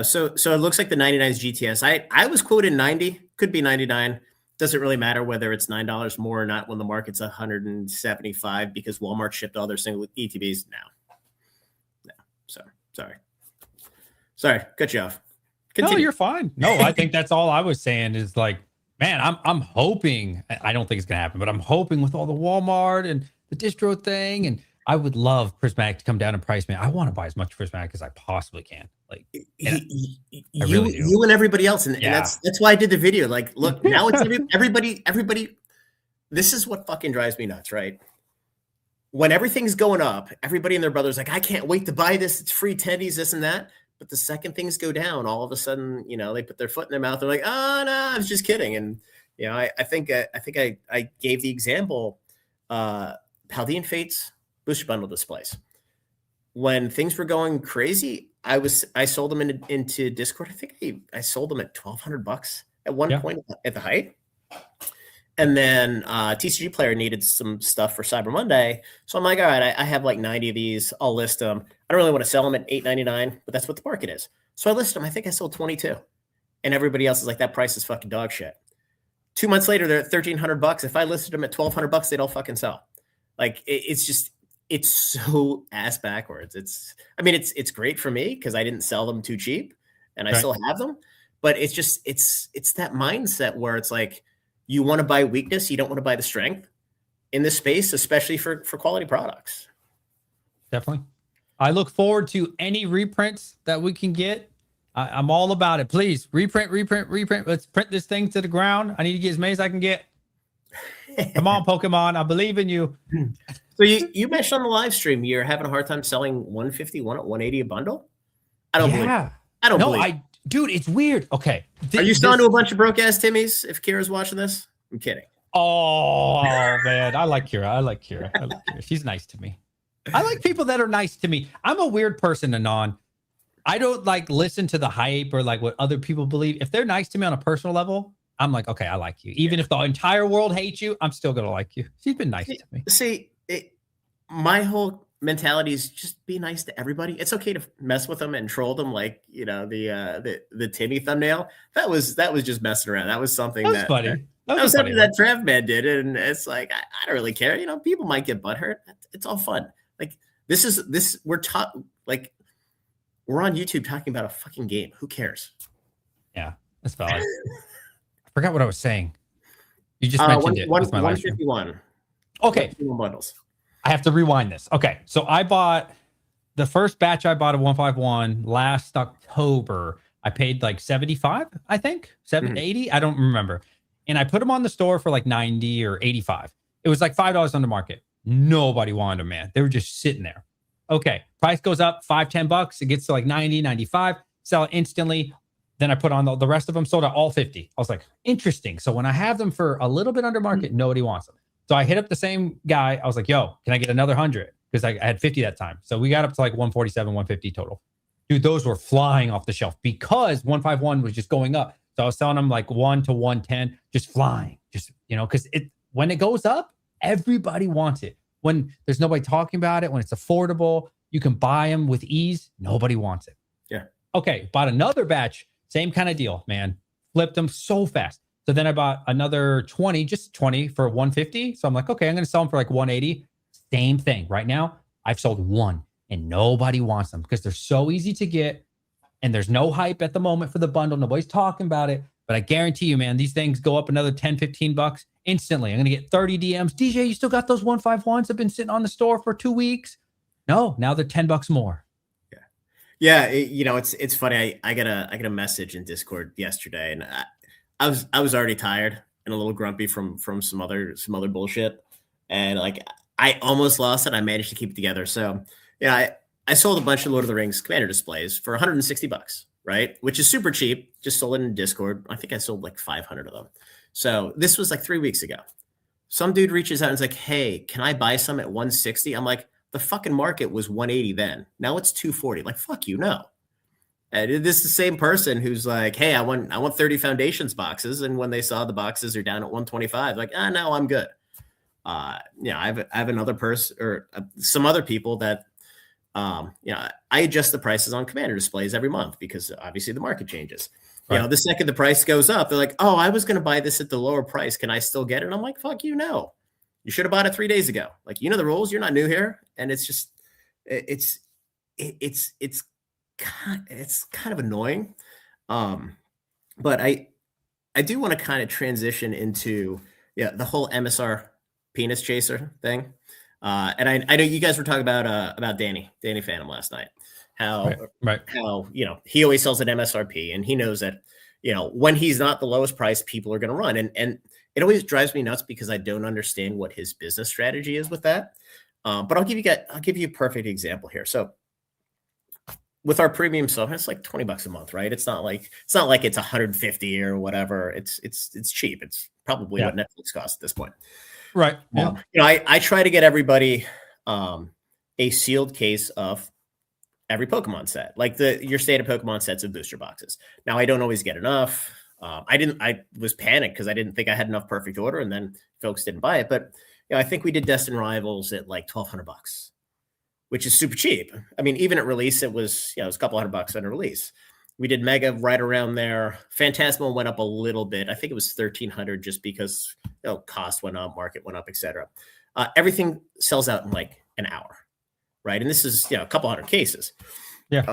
So it looks like the 99 is GTS. I was quoted 90, could be 99. Doesn't really matter whether it's $9 more or not when the market's 175, because Walmart shipped all their single ETBs now. So sorry, cut you off. Continue. No, you're fine. No, I think that's all I was saying is, like, man, I'm hoping, I don't think it's gonna happen, but I'm hoping with all the Walmart and the distro thing, and I would love prismatic to come down in price, man. I want to buy as much prismatic as I possibly can. Like, you and everybody else, and that's why I did the video. Like, look, now it's everybody. This is what fucking drives me nuts, right? When everything's going up, everybody and their brother's like, I can't wait to buy this. It's free tendies, this and that. But the second things go down, all of a sudden, they put their foot in their mouth. They're like, oh no, I was just kidding. And I think I gave the example, Paldean Fates booster bundle displays. When things were going crazy, I sold them into Discord. I think I sold them at $1,200 at one point at the height. And then TCG player needed some stuff for Cyber Monday. So I'm like, all right, I have like 90 of these. I'll list them. I don't really want to sell them at $8.99, but that's what the market is. So I list them. I think I sold 22. And everybody else is like, that price is fucking dog shit. 2 months later, they're at $1,300. If I listed them at $1,200, they'd all fucking sell. Like, it's so ass backwards. It's great for me because I didn't sell them too cheap and I still have them. But it's just, it's that mindset where it's like, you want to buy weakness, you don't want to buy the strength in this space, especially for quality products. Definitely. I look forward to any reprints that we can get. I'm all about it. Please reprint. Let's print this thing to the ground. I need to get as many as I can get. Come on, Pokemon. I believe in you. So you mentioned on the live stream, you're having a hard time selling 150, 180 a bundle. I don't believe it. I don't believe it. Dude, it's weird. Okay. Are you selling to a bunch of broke ass Timmies if Kira's watching this? I'm kidding. Oh, man. I like Kira. She's nice to me. I like people that are nice to me. I'm a weird person, Anon. I don't like listen to the hype or like what other people believe. If they're nice to me on a personal level, I'm like, okay, I like you. Even if the entire world hates you, I'm still going to like you. She's been nice to me. See, my whole mentality is just be nice to everybody. It's okay to mess with them and troll them, like the Timmy thumbnail. That was just messing around. That was something that funny. That was something that Trav Man did, and it's like I don't really care. People might get butthurt. It's all fun. Like we're on YouTube talking about a fucking game. Who cares? Yeah, that's valid. I forgot what I was saying. You just mentioned it. 151. Okay. Bundles. I have to rewind this. Okay. So I bought the first batch I bought of 151 last October. I paid like 75, I think. 80. I don't remember. And I put them on the store for like 90 or 85. It was like $5 on the market. Nobody wanted them, man. They were just sitting there. Okay. Price goes up $5-10. It gets to like 90, 95. Sell it instantly. Then I put on the rest of them, sold out all 50. I was like, interesting. So when I have them for a little bit under market, nobody wants them. So I hit up the same guy. I was like, yo, can I get another 100? Because I had 50 that time. So we got up to like 147, 150 total. Dude, those were flying off the shelf because 151 was just going up. So I was selling them like 1 to 110, just flying. Just, because when it goes up, everybody wants it. When there's nobody talking about it, when it's affordable, you can buy them with ease. Nobody wants it. Yeah. Okay. Bought another batch. Same kind of deal, man. Flipped them so fast. So then I bought another 20, just 20 for 150. So I'm like, okay, I'm going to sell them for like 180. Same thing. Right now, I've sold one and nobody wants them because they're so easy to get. And there's no hype at the moment for the bundle. Nobody's talking about it. But I guarantee you, man, these things go up another 10, 15 bucks instantly. I'm going to get 30 DMs. DJ, you still got those 151s that have been sitting on the store for 2 weeks? No, now they're 10 bucks more. Yeah. It's funny. I got a message in Discord yesterday, and I was already tired and a little grumpy from some other bullshit. And like, I almost lost it. I managed to keep it together. So, I sold a bunch of Lord of the Rings Commander displays for 160 bucks, right? Which is super cheap. Just sold it in Discord. I think I sold like 500 of them. So this was like 3 weeks ago. Some dude reaches out and is like, hey, can I buy some at 160? I'm like, the fucking market was 180 then. Now it's 240. Like, fuck you, no. And this is the same person who's like, hey, I want 30 Foundations boxes. And when they saw the boxes are down at 125, like, no, I'm good. I have another person or some other people that, I adjust the prices on Commander displays every month because obviously the market changes. Right. The second the price goes up, they're like, oh, I was going to buy this at the lower price. Can I still get it? And I'm like, fuck you, no. You should have bought it 3 days ago. Like, the rules. You're not new here, and it's just, it's kind of annoying. But I do want to kind of transition into the whole MSR penis chaser thing. And I know you guys were talking about Danny Phantom last night. How he always sells at MSRP, and he knows that when he's not the lowest price, people are going to run, and it always drives me nuts because I don't understand what his business strategy is with that. But I'll give you a perfect example here. So with our premium stuff, it's like $20 a month, right? It's not like it's 150 or whatever. It's cheap. It's probably what Netflix costs at this point. Right. Yeah. I try to get everybody a sealed case of every Pokemon set, like your standard Pokemon sets of booster boxes. Now, I don't always get enough. I was panicked because I didn't think I had enough perfect order, and then folks didn't buy it. But I think we did Destined Rivals at like $1,200, which is super cheap. I mean, even at release, it was a couple $100 on a release. We did Mega right around there. Phantasmal went up a little bit. I think it was $1,300 just because cost went up, market went up, etc. Everything sells out in like an hour, right? And this is a couple hundred cases. Yeah.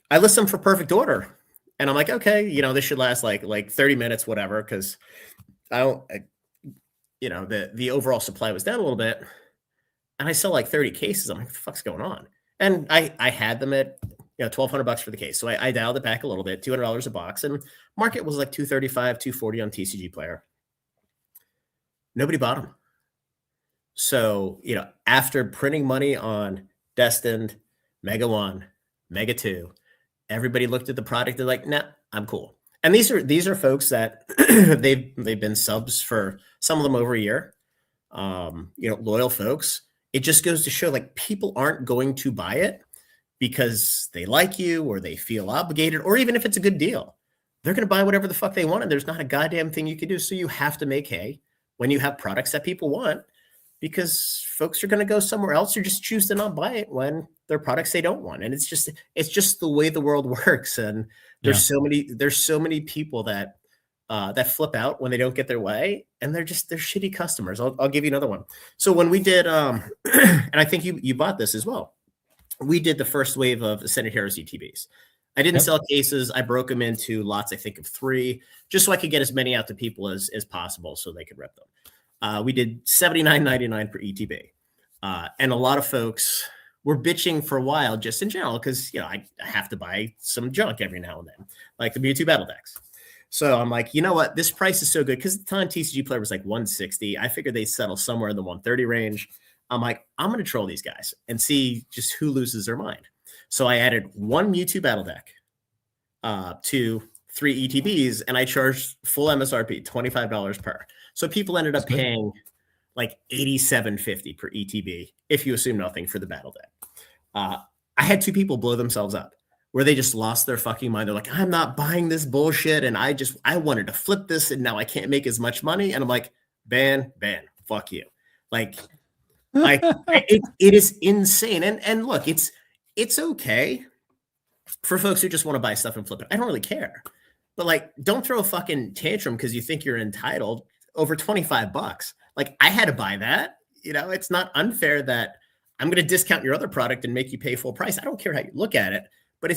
I list them for perfect order, and I'm like, okay, this should last like 30 minutes, whatever, because the overall supply was down a little bit, and I sell like 30 cases. I'm like, what the fuck's going on? And I had them at $1,200 for the case. So I dialed it back a little bit, $200 a box, and market was like $235, $240 on TCG Player. Nobody bought them. So, after printing money on Destined, Mega 1, Mega 2, everybody looked at the product. They're like, nah, I'm cool. And these are folks that they've been subs for some of them over a year. Loyal folks. It just goes to show like people aren't going to buy it because they like you or they feel obligated, or even if it's a good deal, they're going to buy whatever the fuck they want. And there's not a goddamn thing you can do. So you have to make hay when you have products that people want, because folks are going to go somewhere else or just choose to not buy it when they're products they don't want. And it's just the way the world works. And there's so many people that flip out when they don't get their way, and they're shitty customers. I'll give you another one. So when we did, and I think you bought this as well, we did the first wave of Ascended Heroes ETBs. I didn't sell cases. I broke them into lots, I think of 3, just so I could get as many out to people as possible so they could rip them. We did $79.99 per ETB. And a lot of folks were bitching for a while just in general because, I have to buy some junk every now and then, like the Mewtwo Battle Decks. So I'm like, you know what? This price is so good, because at the time TCG Player was like 160. I figured they'd settle somewhere in the 130 range. I'm like, I'm going to troll these guys and see just who loses their mind. So I added 1 Mewtwo Battle Deck to 3 ETBs, and I charged full MSRP, $25 per. So people ended up paying like $87.50 per ETB, if you assume nothing, for the Battle Deck. I had 2 people blow themselves up where they just lost their fucking mind. They're like, I'm not buying this bullshit, and I wanted to flip this, and now I can't make as much money. And I'm like, ban, fuck you. Like it is insane. And look, it's okay for folks who just want to buy stuff and flip it. I don't really care. But like, don't throw a fucking tantrum because you think you're entitled over $25. Like, I had to buy that. You know, it's not unfair that I'm going to discount your other product and make you pay full price. I don't care how you look at it, but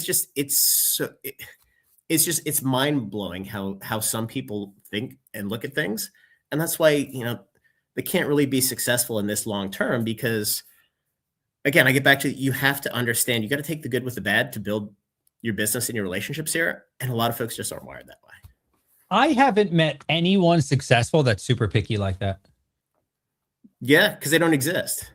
it's mind blowing how some people think and look at things. And that's why, you know, they can't really be successful in this long term because, again, I get back to, you have to understand, you got to take the good with the bad to build your business and your relationships here. And a lot of folks just aren't wired that way. I haven't met anyone successful that's super picky like that. Yeah, because they don't exist.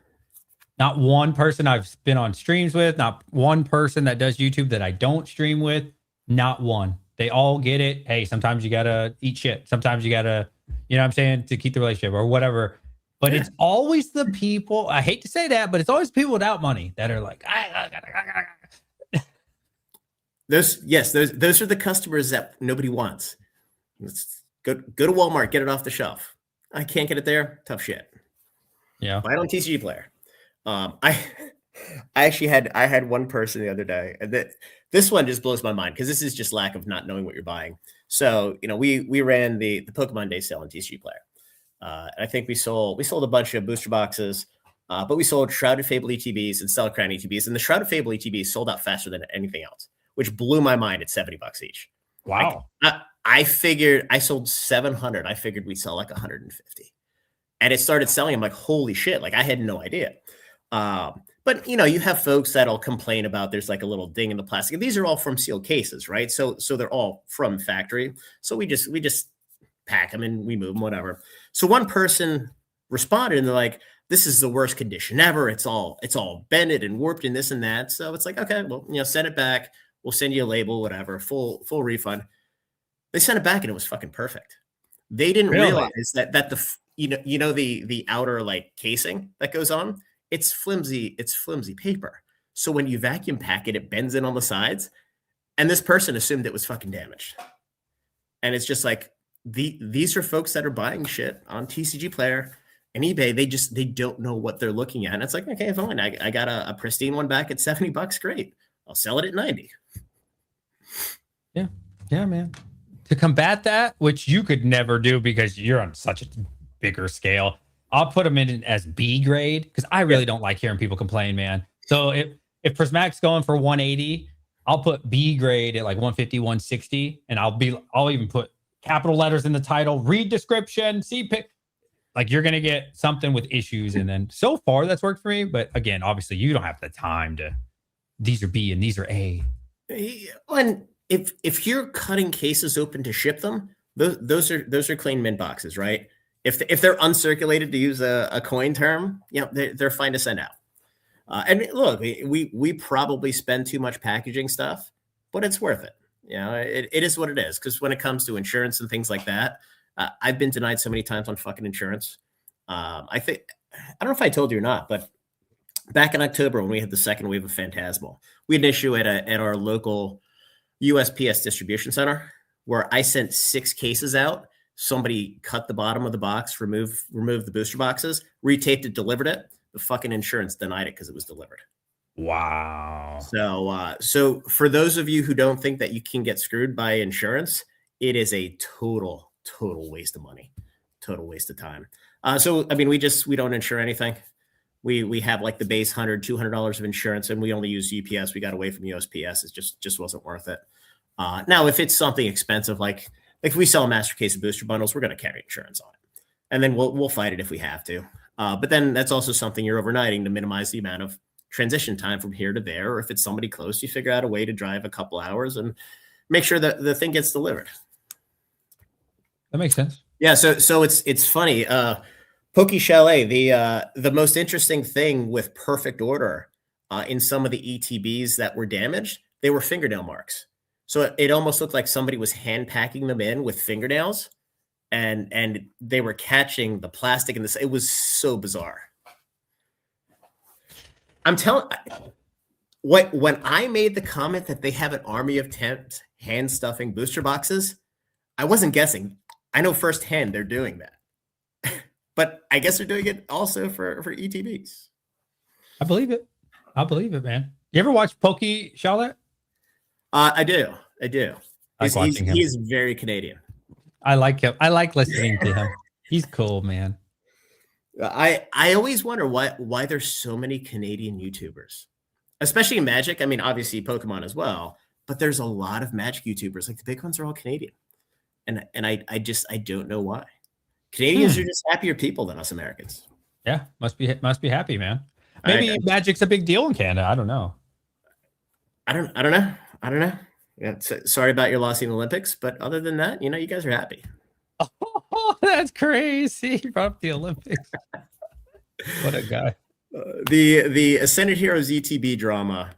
Not one person I've been on streams with, not one person that does YouTube that I don't stream with, not one. They all get it. Hey, sometimes you got to eat shit. Sometimes you got to, you know what I'm saying, to keep the relationship or whatever. But it's always the people, I hate to say that, but it's always people without money that are like, those are the customers that nobody wants. Let's go to Walmart, get it off the shelf. I can't get it there. Tough shit. Yeah. Buy it on TCG Player. I had one person the other day, and this one just blows my mind because this is just lack of not knowing what you're buying. So, you know, we ran the Pokemon Day sale on TCG Player. And I think we sold a bunch of booster boxes, but we sold Shrouded Fable ETBs and Stellar Crown ETBs, and the Shrouded Fable ETBs sold out faster than anything else, which blew my mind at $70 each. Wow. Like, I figured I sold 700. I figured we'd sell like 150. And it started selling. I'm like, holy shit. Like, I had no idea. But, you know, you have folks that'll complain about there's like a little ding in the plastic. And these are all from sealed cases, right? So they're all from factory. So we just pack them and we move them, whatever. So one person responded and they're like, this is the worst condition ever. It's all bended and warped and this and that. So it's like, okay, well, you know, send it back. We'll send you a label, whatever, full refund. They sent it back and it was fucking perfect. They didn't realize that the outer like casing that goes on, it's flimsy paper. So when you vacuum pack it, it bends in on the sides. And this person assumed it was fucking damaged. And it's just like, these are folks that are buying shit on TCG Player and eBay. They don't know what they're looking at. And it's like, okay, fine. I got a pristine one back at $70. Great. I'll sell it at 90. Yeah. Yeah, man. To combat that, which you could never do because you're on such a bigger scale, I'll put them in as B grade because I really don't like hearing people complain, man. So if Prismatic's going for 180, I'll put B grade at like 150, 160, and I'll even put capital letters in the title, read description, see pick. Like, you're gonna get something with issues, and then so far that's worked for me. But again, obviously, you don't have the time to. These are B and these are A. And if you're cutting cases open to ship them, those are clean mint boxes, right? If they're uncirculated, to use a coin term, you know, they're fine to send out. And look, we probably spend too much packaging stuff, but it's worth it. You know, it is what it is. Because when it comes to insurance and things like that, I've been denied so many times on fucking insurance. I don't know if I told you or not, but back in October when we had the second wave of Phantasmal, we had an issue at our local USPS distribution center where I sent 6 cases out. Somebody cut the bottom of the box, removed the booster boxes, retaped it, delivered it. The fucking insurance denied it because it was delivered. Wow. So for those of you who don't think that you can get screwed by insurance, it is a total waste of money, total waste of time. So I mean, we don't insure anything. We have like the base $100-$200 of insurance, and we only use UPS. We got away from USPS. It just wasn't worth it. Now, if it's something expensive, like if we sell a master case of booster bundles, we're going to carry insurance on it, and then we'll fight it if we have to. But then that's also something you're overnighting to minimize the amount of transition time from here to there. Or if it's somebody close, you figure out a way to drive a couple hours and make sure that the thing gets delivered. That makes sense. Yeah. So it's funny. Poke Chalet, the most interesting thing with perfect order in some of the ETBs that were damaged, they were fingernail marks. So it almost looked like somebody was hand packing them in with fingernails, and they were catching the plastic in this. It was so bizarre. I'm telling. When I made the comment that they have an army of temps hand stuffing booster boxes, I wasn't guessing. I know firsthand they're doing that. but I guess they're doing it also for ETBs. I believe it. I believe it, man. You ever watch Pokey Charlotte? I do. I like watching him. He's very Canadian. I like him. I like listening to him. He's cool, man. I always wonder why there's so many Canadian YouTubers, especially in Magic. I mean, obviously Pokemon as well, but there's a lot of Magic YouTubers. Like the big ones are all Canadian, and I don't know why. Canadians are just happier people than us Americans. Yeah, must be happy, man. Maybe Magic's a big deal in Canada. I don't know. I don't know. Yeah, sorry about your loss in the Olympics, but other than that, you guys are happy. Oh, that's crazy. You brought up the Olympics. What a guy. The Ascended Heroes ETB drama.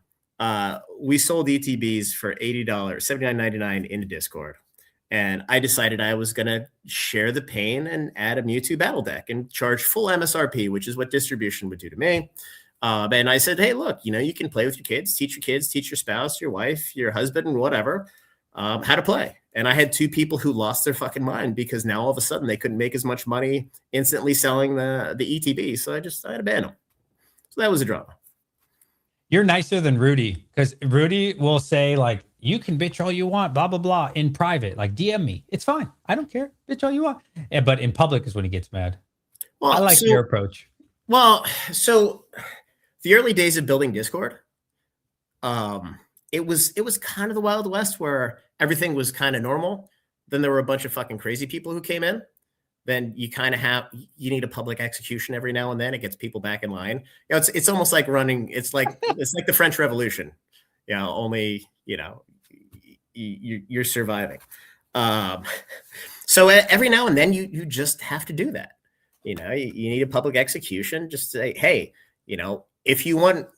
We sold ETBs for $80, $79.99 into Discord. And I decided I was going to share the pain and add a Mewtwo battle deck and charge full MSRP, which is what distribution would do to me. And I said, hey, look, you can play with your kids, teach your spouse, your wife, your husband, and whatever, how to play. And I had two people who lost their fucking mind because now all of a sudden they couldn't make as much money instantly selling the ETB. So I had to ban them. So that was a drama. You're nicer than Rudy, because Rudy will say, like, you can bitch all you want, blah, blah, blah, in private. Like, DM me. It's fine. I don't care. Bitch all you want. Yeah, but in public is when he gets mad. Well, I like your approach. Well, so the early days of building Discord, it was kind of the Wild West where everything was kind of normal. Then there were a bunch of fucking crazy people who came in. Then you you need a public execution every now and then. It gets people back in line. It's almost like running. It's like the French Revolution. Only you're surviving. So every now and then you just have to do that. You need a public execution. Just say, hey, if you want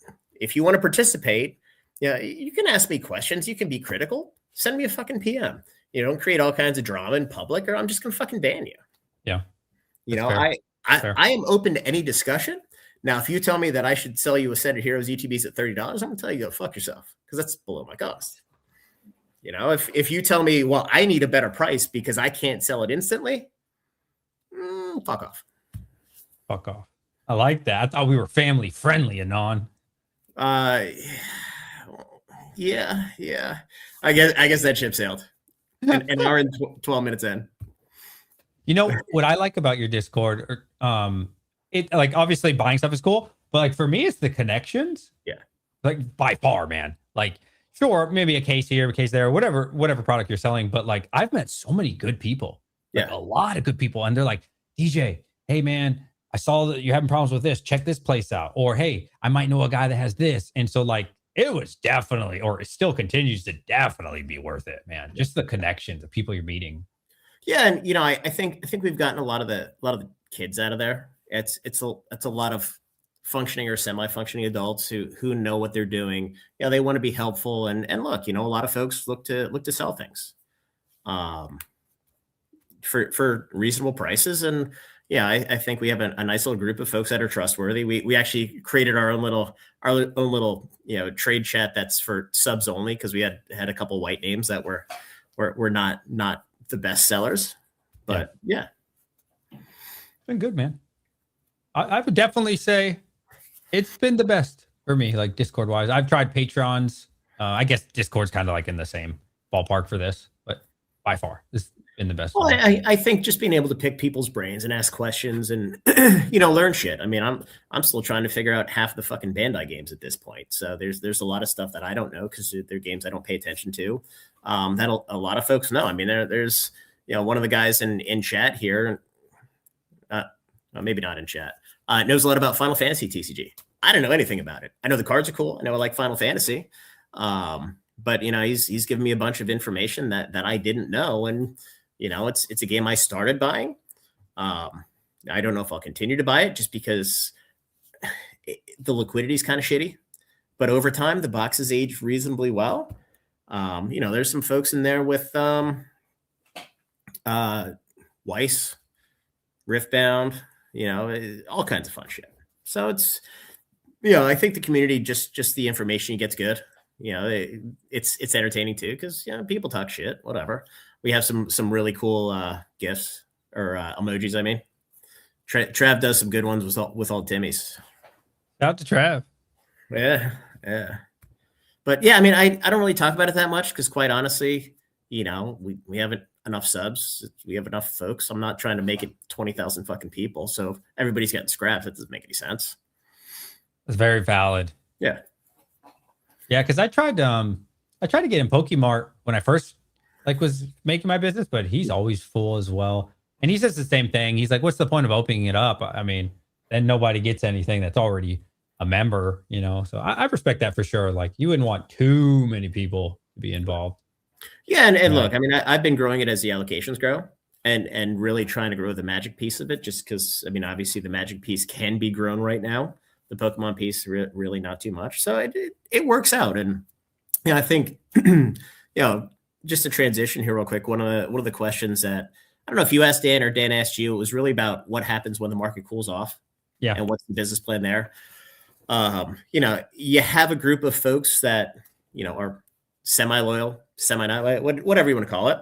to participate, you can ask me questions. You can be critical. Send me a fucking PM. Don't create all kinds of drama in public, or I'm just gonna fucking ban you. Yeah. I am open to any discussion. Now, if you tell me that I should sell you Ascended Heroes ETBs at $30, I'm gonna tell you go fuck yourself, because that's below my cost. If you tell me, well, I need a better price because I can't sell it instantly, fuck off. Fuck off. I like that. I thought we were family friendly, Anon. Yeah. I guess that ship sailed. An hour and 12 minutes in. What I like about your Discord, it, like, obviously buying stuff is cool, but like for me, it's the connections. Yeah. Like by far, man. Like, sure, maybe a case here, a case there, whatever product you're selling. But like, I've met so many good people. Like, a lot of good people. And they're like, DJ, hey man, I saw that you're having problems with this. Check this place out. Or, hey, I might know a guy that has this. And so like, it was definitely, or it still continues to definitely be worth it, man. Just the connections, the people you're meeting. Yeah, and I think we've gotten a lot of the kids out of there. It's a lot of functioning or semi-functioning adults who know what they're doing. They want to be helpful, and look, a lot of folks look to sell things, for reasonable prices. And I think we have a nice little group of folks that are trustworthy. We actually created our own little trade chat that's for subs only, because we had a couple white names that were not the best sellers, but it's been good, man. I would definitely say it's been the best for me, like Discord wise. I've tried Patrons. I guess Discord's kind of like in the same ballpark for this, but by far this has been the best. Well, I think just being able to pick people's brains and ask questions and learn shit. I mean, I'm still trying to figure out half the fucking Bandai games at this point. So there's a lot of stuff that I don't know because they're games I don't pay attention to. That a lot of folks know. I mean, there's one of the guys in chat here, maybe not in chat, knows a lot about Final Fantasy TCG. I don't know anything about it. I know the cards are cool. I know I like Final Fantasy, but he's given me a bunch of information that I didn't know, and it's a game I started buying. I don't know if I'll continue to buy it just because the liquidity is kind of shitty, but over time the boxes aged reasonably well. There's some folks in there with Weiss, Riftbound, all kinds of fun shit. So it's, I think the community, just the information you get's good. It's entertaining too, because people talk shit, whatever. We have some really cool GIFs or emojis, I mean, Trav does some good ones with all Timmys. Shout out to Trav. Yeah. But yeah, I mean, I don't really talk about it that much because, quite honestly, you know, we haven't enough subs. We have enough folks. I'm not trying to make it 20,000 fucking people. So if everybody's getting scraps, that doesn't make any sense. It's very valid. Yeah. Yeah, because I tried to get in Pokemart when I first was making my business, but he's always full as well. And he says the same thing. He's like, what's the point of opening it up? I mean, then nobody gets anything that's already a member, you know? So I respect that for sure. Like, you wouldn't want too many people to be involved. Yeah. And look, I mean, I've been growing it as the allocations grow and really trying to grow the magic piece of it, just because, I mean, obviously the magic piece can be grown right now. The Pokemon piece, really not too much. So it works out. And, you know, I think, you know, just to transition here real quick, one of the questions that, I don't know if you asked Dan or Dan asked you, it was really about what happens when the market cools off. Yeah. And what's the business plan there. You know, you have a group of folks that, you know, are semi-loyal, semi-not loyal, whatever you want to call it.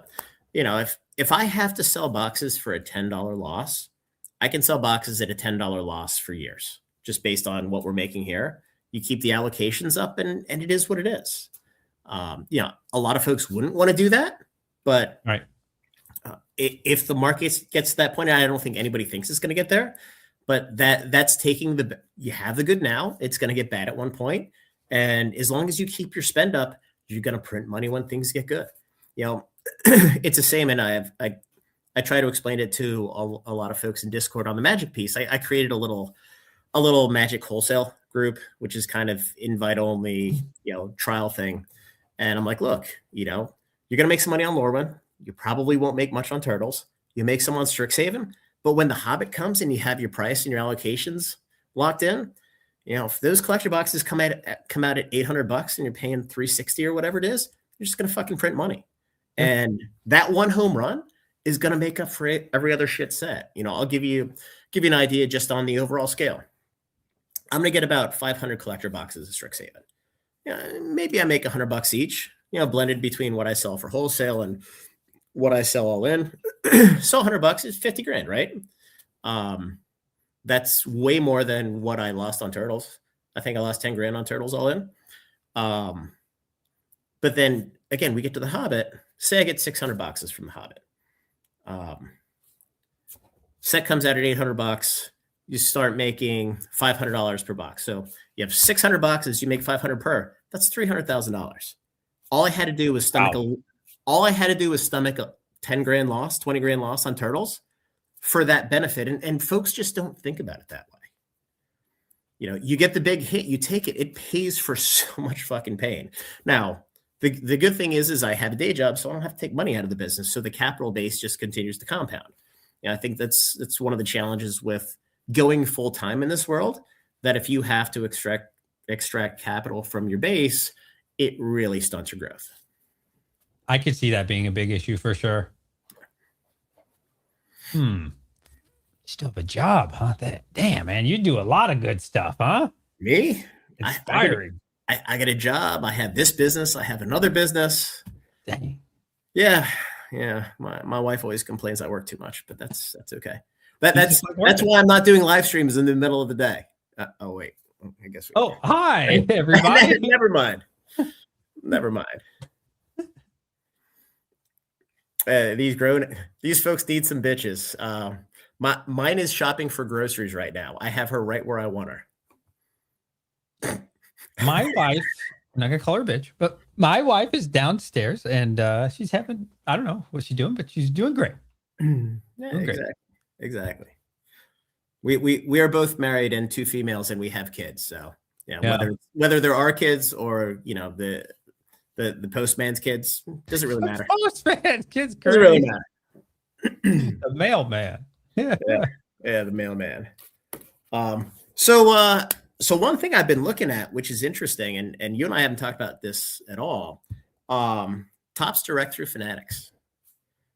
You know, if I have to sell boxes for a $10 loss, I can sell boxes at a $10 loss for years, just based on what we're making here. You keep the allocations up and it is what it is. You know, a lot of folks wouldn't want to do that, but right. If the market gets to that point, I don't think anybody thinks it's going to get there, but that's taking you have the good now, it's going to get bad at one point. And as long as you keep your spend up, you're going to print money when things get good. You know, it's the same. And I try to explain it to a lot of folks in Discord on the magic piece. I created a little magic wholesale group, which is kind of invite only, you know, trial thing. And I'm like, look, you know, you're going to make some money on Lorwyn. You probably won't make much on Turtles. You make some on Strixhaven. But when the Hobbit comes and you have your price and your allocations locked in, you know, if those collector boxes come out at $800 and you're paying $360 or whatever it is, you're just going to fucking print money. And that one home run is going to make up for every other shit set. You know, I'll give you an idea just on the overall scale. I'm going to get about 500 collector boxes of Strixhaven. Yeah, maybe I make $100 each, you know, blended between what I sell for wholesale and what I sell all in. So $100 is 50 grand, right? That's way more than what I lost on Turtles. I think I lost 10 grand on Turtles all in. But then again, we get to the Hobbit. Say I get 600 boxes from the Hobbit. Set comes out at $800. You start making $500 per box. So you have 600 boxes. You make 500 per. That's $300,000. All I had to do was stomach a 10 grand loss, 20 grand loss on Turtles for that benefit. And folks just don't think about it that way. You know, you get the big hit, you take it. It pays for so much fucking pain. Now, the good thing is I have a day job, so I don't have to take money out of the business. So the capital base just continues to compound. And I think that's one of the challenges with going full time in this world, that if you have to extract capital from your base, it really stunts your growth. I could see that being a big issue for sure. You still have a job, huh? Damn, man, you do a lot of good stuff, huh? Me? Inspiring. I got a job. I have this business. I have another business. Dang. Yeah. My wife always complains I work too much, but that's okay. That's why I'm not doing live streams in the middle of the day. Oh wait, I guess. Hi everybody. Never mind. These folks need some bitches. Mine is shopping for groceries right now. I have her right where I want her. My wife, I'm not gonna call her a bitch, but my wife is downstairs and she's having, I don't know what she's doing, but she's doing great. Yeah, exactly. We are both married and 2 females, and we have kids. So yeah. Whether there are kids or, you know, the postman's kids, doesn't really matter. Postman's kids doesn't really matter. The mailman. Yeah, the mailman. So one thing I've been looking at, which is interesting, and you and I haven't talked about this at all, Topps Direct through Fanatics.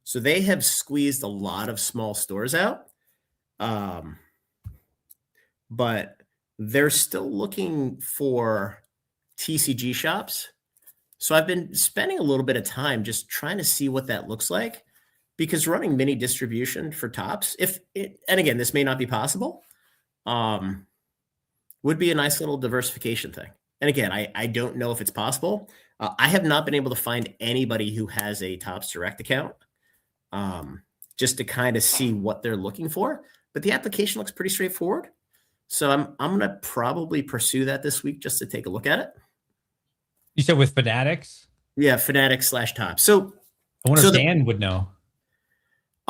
So they have squeezed a lot of small stores out, but they're still looking for TCG shops. So I've been spending a little bit of time just trying to see what that looks like, because running mini distribution for tops, and again, this may not be possible, would be a nice little diversification thing. And again, I don't know if it's possible. I have not been able to find anybody who has a Tops Direct account, just to kind of see what they're looking for. But the application looks pretty straightforward. So I'm going to probably pursue that this week just to take a look at it. You said with Fanatics? Yeah, Fanatics/Tops. So I wonder if Dan would know.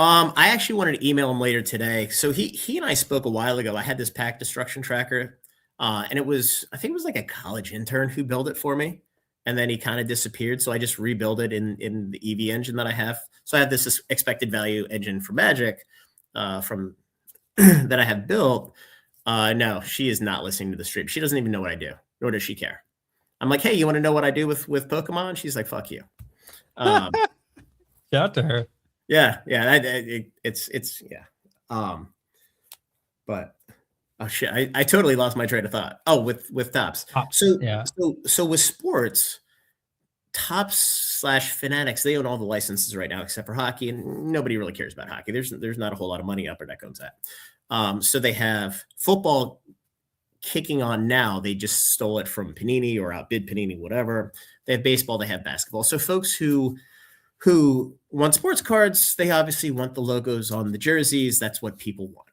I actually wanted to email him later today. So he and I spoke a while ago. I had this pack destruction tracker, and I think it was like a college intern who built it for me, and then he kind of disappeared. So I just rebuilt it in the EV engine that I have. So I have this expected value engine for Magic from that I have built. No, she is not listening to the stream. She doesn't even know what I do, nor does she care. I'm like, hey, you want to know what I do with Pokemon? She's like, fuck you. Shout out to her. Yeah. It's but oh shit, I totally lost my train of thought. Oh, with Tops. So with sports, Tops/Fanatics, they own all the licenses right now except for hockey, and nobody really cares about hockey. There's not a whole lot of money Upper Deck owns that. So they have football kicking on now. They just stole it from Panini or outbid Panini, whatever. They have baseball, they have basketball. So folks who want sports cards, they obviously want the logos on the jerseys. That's what people want.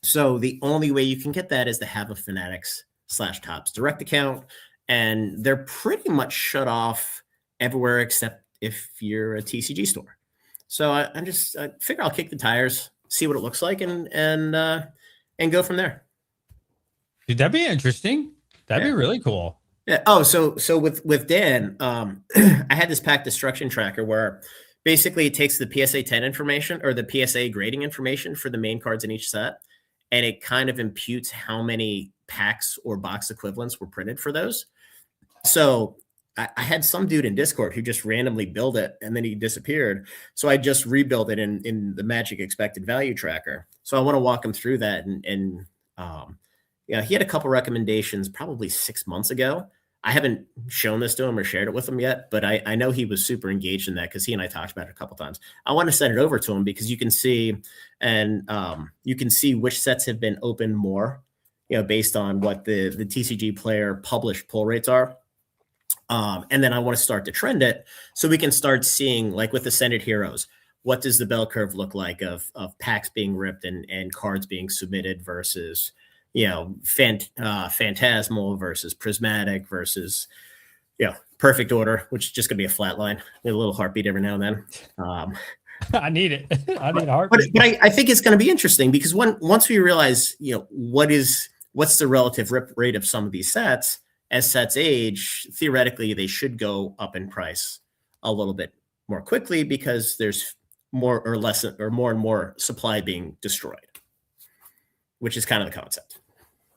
So the only way you can get that is to have a Fanatics/Tops Direct account, and they're pretty much shut off everywhere except if you're a TCG store. So I figure I'll kick the tires, see what it looks like, and go from there. Dude, that'd be interesting. That'd be really cool. Yeah. Oh, so with Dan, I had this pack destruction tracker where basically it takes the PSA 10 information or the PSA grading information for the main cards in each set, and it kind of imputes how many packs or box equivalents were printed for those. So I had some dude in Discord who just randomly built it and then he disappeared. So I just rebuilt it in the Magic expected value tracker. So I want to walk him through that and yeah, he had a couple recommendations probably 6 months ago. I haven't shown this to him or shared it with him yet, but I know he was super engaged in that because he and I talked about it a couple times. I want to send it over to him because you can see, and you can see which sets have been opened more, based on what the TCG player published pull rates are. And then I want to start to trend it so we can start seeing, like with Ascended Heroes, what does the bell curve look like of packs being ripped and cards being submitted versus Phantasmal versus Prismatic versus, Perfect Order, which is just going to be a flat line with a little heartbeat every now and then. I need it. I need a heartbeat. But I think it's going to be interesting because once we realize, what's the relative rip rate of some of these sets, as sets age, theoretically, they should go up in price a little bit more quickly because there's more and more supply being destroyed, which is kind of the concept.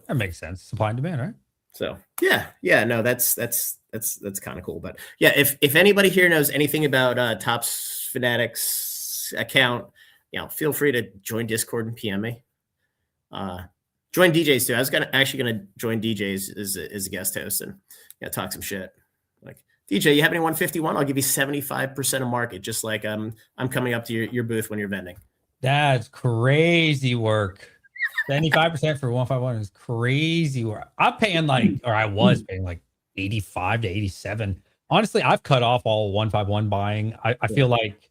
That makes sense. Supply and demand, right? So yeah, no, that's kind of cool. But yeah, if anybody here knows anything about Tops Fanatics account, feel free to join Discord and PM me. Join DJs too. I was actually gonna join DJs as a guest host and talk some shit. Like, DJ, you have any 151? I'll give you 75% of market, just like I'm coming up to your booth when you're vending. That's crazy work. 75% for 151 is crazy work. I was paying like 85 to 87. Honestly, I've cut off all 151 buying. I feel like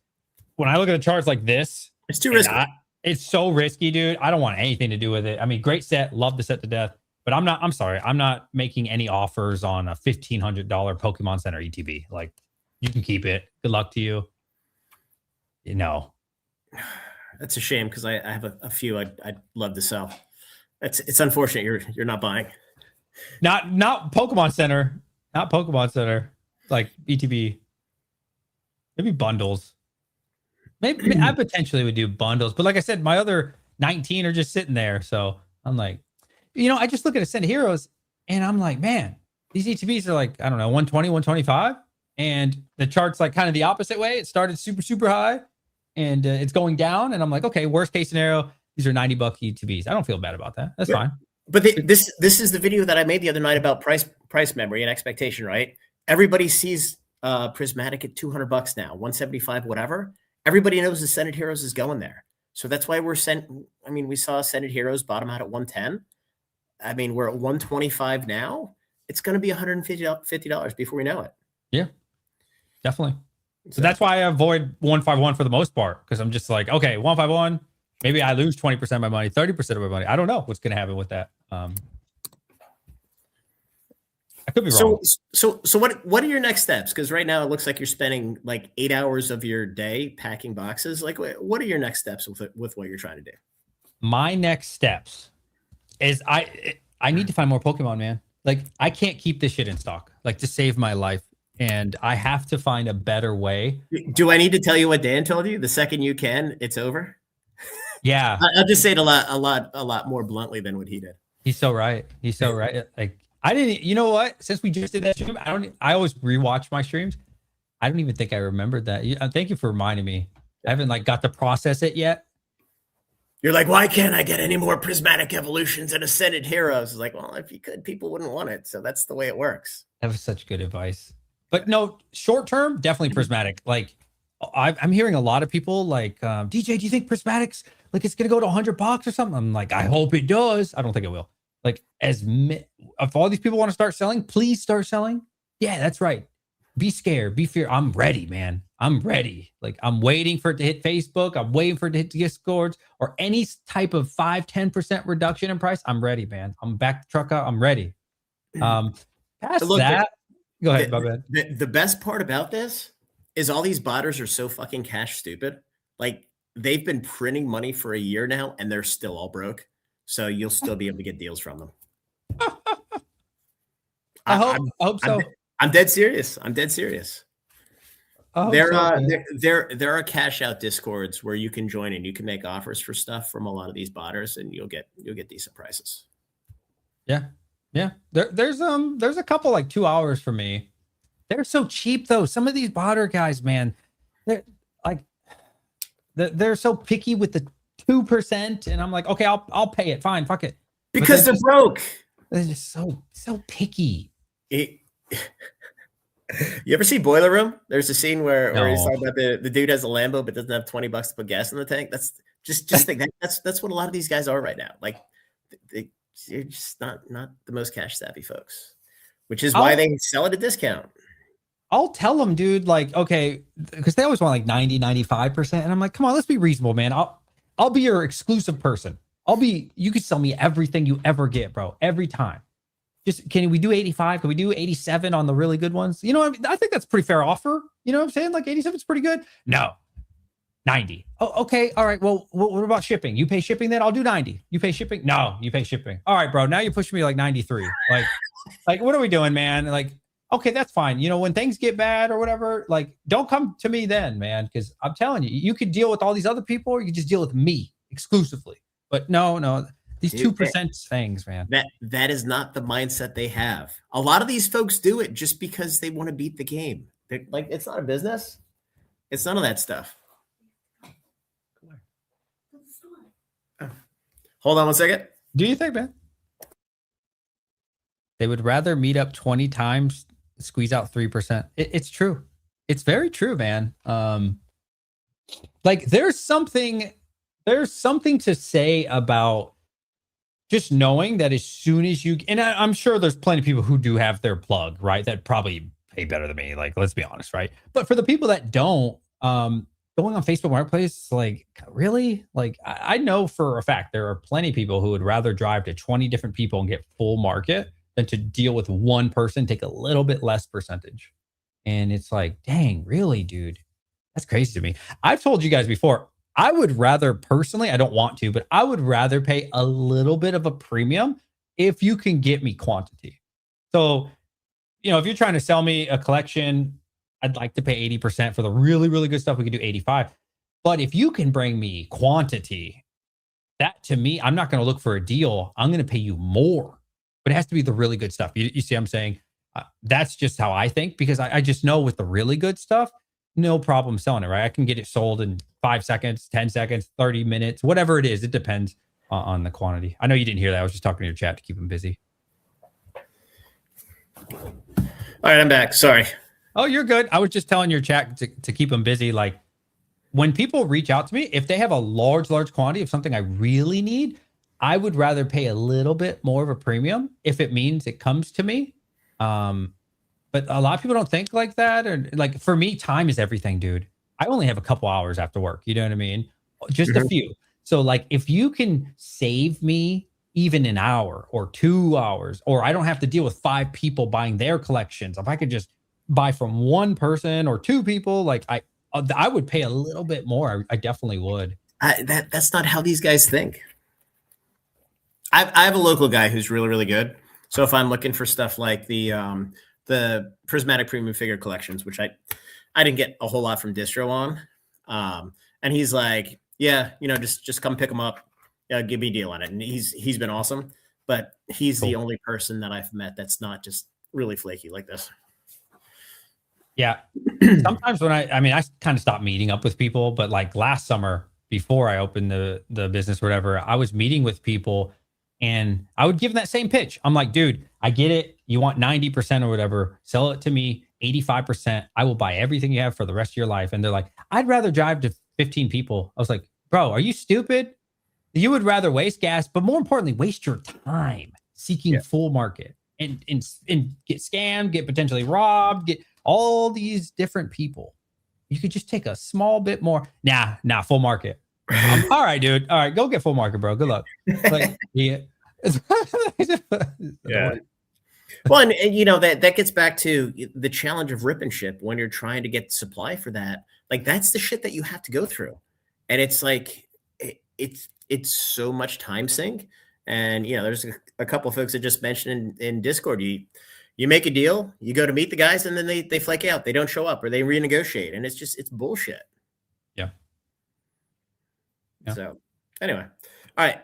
when I look at the charts like this, it's too risky. It's so risky, dude. I don't want anything to do with it. I mean, great set, love the set to death, but I'm not making any offers on a $1,500 Pokemon Center ETB. Like, you can keep it. Good luck to you. That's a shame because I have a few I'd love to sell. It's unfortunate you're not buying. Not Pokemon Center. Not Pokemon Center. Like ETB. Maybe bundles. Maybe I potentially would do bundles, but like I said, my other 19 are just sitting there. So I'm like, I just look at Ascended Heroes and I'm like, man, these ETBs are like, I don't know, 120, 125. And the chart's like kind of the opposite way. It started super, super high and it's going down. And I'm like, okay, worst case scenario, these are $90 ETBs. I don't feel bad about that. That's fine. But this is the video that I made the other night about price memory and expectation, right? Everybody sees Prismatic at $200 now, 175, whatever. everybody knows the Senate Heroes is going there. So that's why we saw Senate Heroes bottom out at 110. I mean, we're at 125 now. It's going to be $150 before we know it. Yeah, definitely. So that's why I avoid 151 for the most part, because I'm just like, okay, 151, maybe I lose 20% of my money, 30% of my money. I don't know what's going to happen with that. I could be wrong. So what are your next steps? Because right now it looks like you're spending like 8 hours of your day packing boxes. Like, what are your next steps with what you're trying to do? My next steps is I need to find more Pokemon, man. Like, I can't keep this shit in stock, like, to save my life. And I have to find a better way. Do I need to tell you what Dan told you? The second you can, it's over. Yeah. I'll just say it a lot more bluntly than what he did. He's so right. He's so right. Like, I didn't, you know what? Since we just did that stream, I always rewatch my streams. I don't even think I remembered that. Thank you for reminding me. I haven't like got to process it yet. You're like, why can't I get any more prismatic evolutions and Ascended Heroes? It's like, well, if you could, people wouldn't want it. So that's the way it works. That was such good advice. But no, short term, definitely prismatic. Like, I'm hearing a lot of people like, DJ, do you think prismatics, like, it's going to go to $100 or something? I'm like, I hope it does. I don't think it will. Like, if all these people want to start selling, please start selling. Yeah, that's right. Be scared, be fear. I'm ready, man. I'm ready. Like, I'm waiting for it to hit Facebook. I'm waiting for it to hit Discord or any type of 5-10% reduction in price. I'm ready, man. I'm back the truck out. I'm ready. Past that. Go ahead, Bob. The best part about this is all these botters are so fucking cash stupid. Like, they've been printing money for a year now and they're still all broke. So you'll still be able to get deals from them. I hope so. I'm dead serious. There are cash out discords where you can join and you can make offers for stuff from a lot of these botters and you'll get decent prices. Yeah. Yeah, there's a couple like 2 hours for me. They're so cheap though. Some of these botter guys, man, they're so picky with the 2%, and I'm like, okay, I'll pay it. Fine, fuck it. Because they're broke. They're just so picky. You ever see Boiler Room? There's a scene where he's talking about the dude has a Lambo but doesn't have $20 to put gas in the tank. That's just think that's what a lot of these guys are right now. Like, you're just not the most cash savvy folks, which is why they sell at a discount. I'll tell them, dude, like, okay, because they always want like 90-95%, and I'm like, come on, let's be reasonable, man. I'll be your exclusive person. You could sell me everything you ever get, bro, every time. Just, can we do 85? Can we do 87 on the really good ones? You know what I mean? I think that's a pretty fair offer. You know what I'm saying? Like, 87 is pretty good. No, 90. Oh, okay. All right. Well, what about shipping? You pay shipping then? I'll do 90. You pay shipping? No, you pay shipping. All right, bro. Now you're pushing me like 93. Like, what are we doing, man? Like, okay, that's fine. You know, when things get bad or whatever, like, don't come to me then, man. Because I'm telling you, you could deal with all these other people or you could just deal with me exclusively. But no, these 2% things, man. That is not the mindset they have. A lot of these folks do it just because they want to beat the game. They're, like, it's not a business. It's none of that stuff. Hold on 1 second. Do you think, man? They would rather meet up 20 times, squeeze out 3%. It's true. It's very true, man. Like, there's something to say about just knowing that as soon as you, and I'm sure there's plenty of people who do have their plug, right? That probably pay better than me. Like, let's be honest, right? But for the people that don't, going on Facebook Marketplace, like, really? Like, I know for a fact there are plenty of people who would rather drive to 20 different people and get full market than to deal with one person, take a little bit less percentage. And it's like, dang, really, dude? That's crazy to me. I've told you guys before, I would rather personally, I don't want to, but I would rather pay a little bit of a premium if you can get me quantity. So, you know, if you're trying to sell me a collection, I'd like to pay 80% for the really, really good stuff. We could do 85. But if you can bring me quantity, that to me, I'm not going to look for a deal. I'm going to pay you more, but it has to be the really good stuff. You see what I'm saying? That's just how I think, because I just know with the really good stuff, no problem selling it, right? I can get it sold in 5 seconds, 10 seconds, 30 minutes, whatever it is. It depends on the quantity. I know you didn't hear that. I was just talking to your chat to keep them busy. All right, I'm back. Sorry. Oh, you're good. I was just telling your chat to keep them busy. Like, when people reach out to me, if they have a large quantity of something I really need, I would rather pay a little bit more of a premium if it means it comes to me. But a lot of people don't think like that. Or like for me, time is everything, dude. I only have a couple hours after work. You know what I mean? Just a few. So like if you can save me even an hour or 2 hours, or I don't have to deal with 5 people buying their collections. If I could just buy from one person or 2 people, like I would pay a little bit more. I definitely would. That's not how these guys think. I have a local guy who's really, really good. So if I'm looking for stuff like the prismatic premium figure collections, which I didn't get a whole lot from Distro on, and he's like, yeah, just come pick them up, give me a deal on it. And he's been awesome, but he's the only person that I've met that's not just really flaky like this. Yeah. Sometimes when I kind of stopped meeting up with people, but like last summer before I opened the business or whatever, I was meeting with people and I would give them that same pitch. I'm like, dude, I get it. You want 90% or whatever, sell it to me 85%. I will buy everything you have for the rest of your life. And they're like, I'd rather drive to 15 people. I was like, bro, are you stupid? You would rather waste gas, but more importantly, waste your time seeking full market and get scammed, get potentially robbed, get all these different people. You could just take a small bit more. Nah, full market. All right, dude. All right, go get full market, bro. Good luck. Like, yeah. Yeah. Well, and that gets back to the challenge of rip and ship when you're trying to get supply for that. Like that's the shit that you have to go through, and it's like it's so much time sink. And there's a couple of folks that just mentioned in Discord, you make a deal, you go to meet the guys, and then they flake out, they don't show up, or they renegotiate, and it's bullshit. Yeah. So anyway, all right.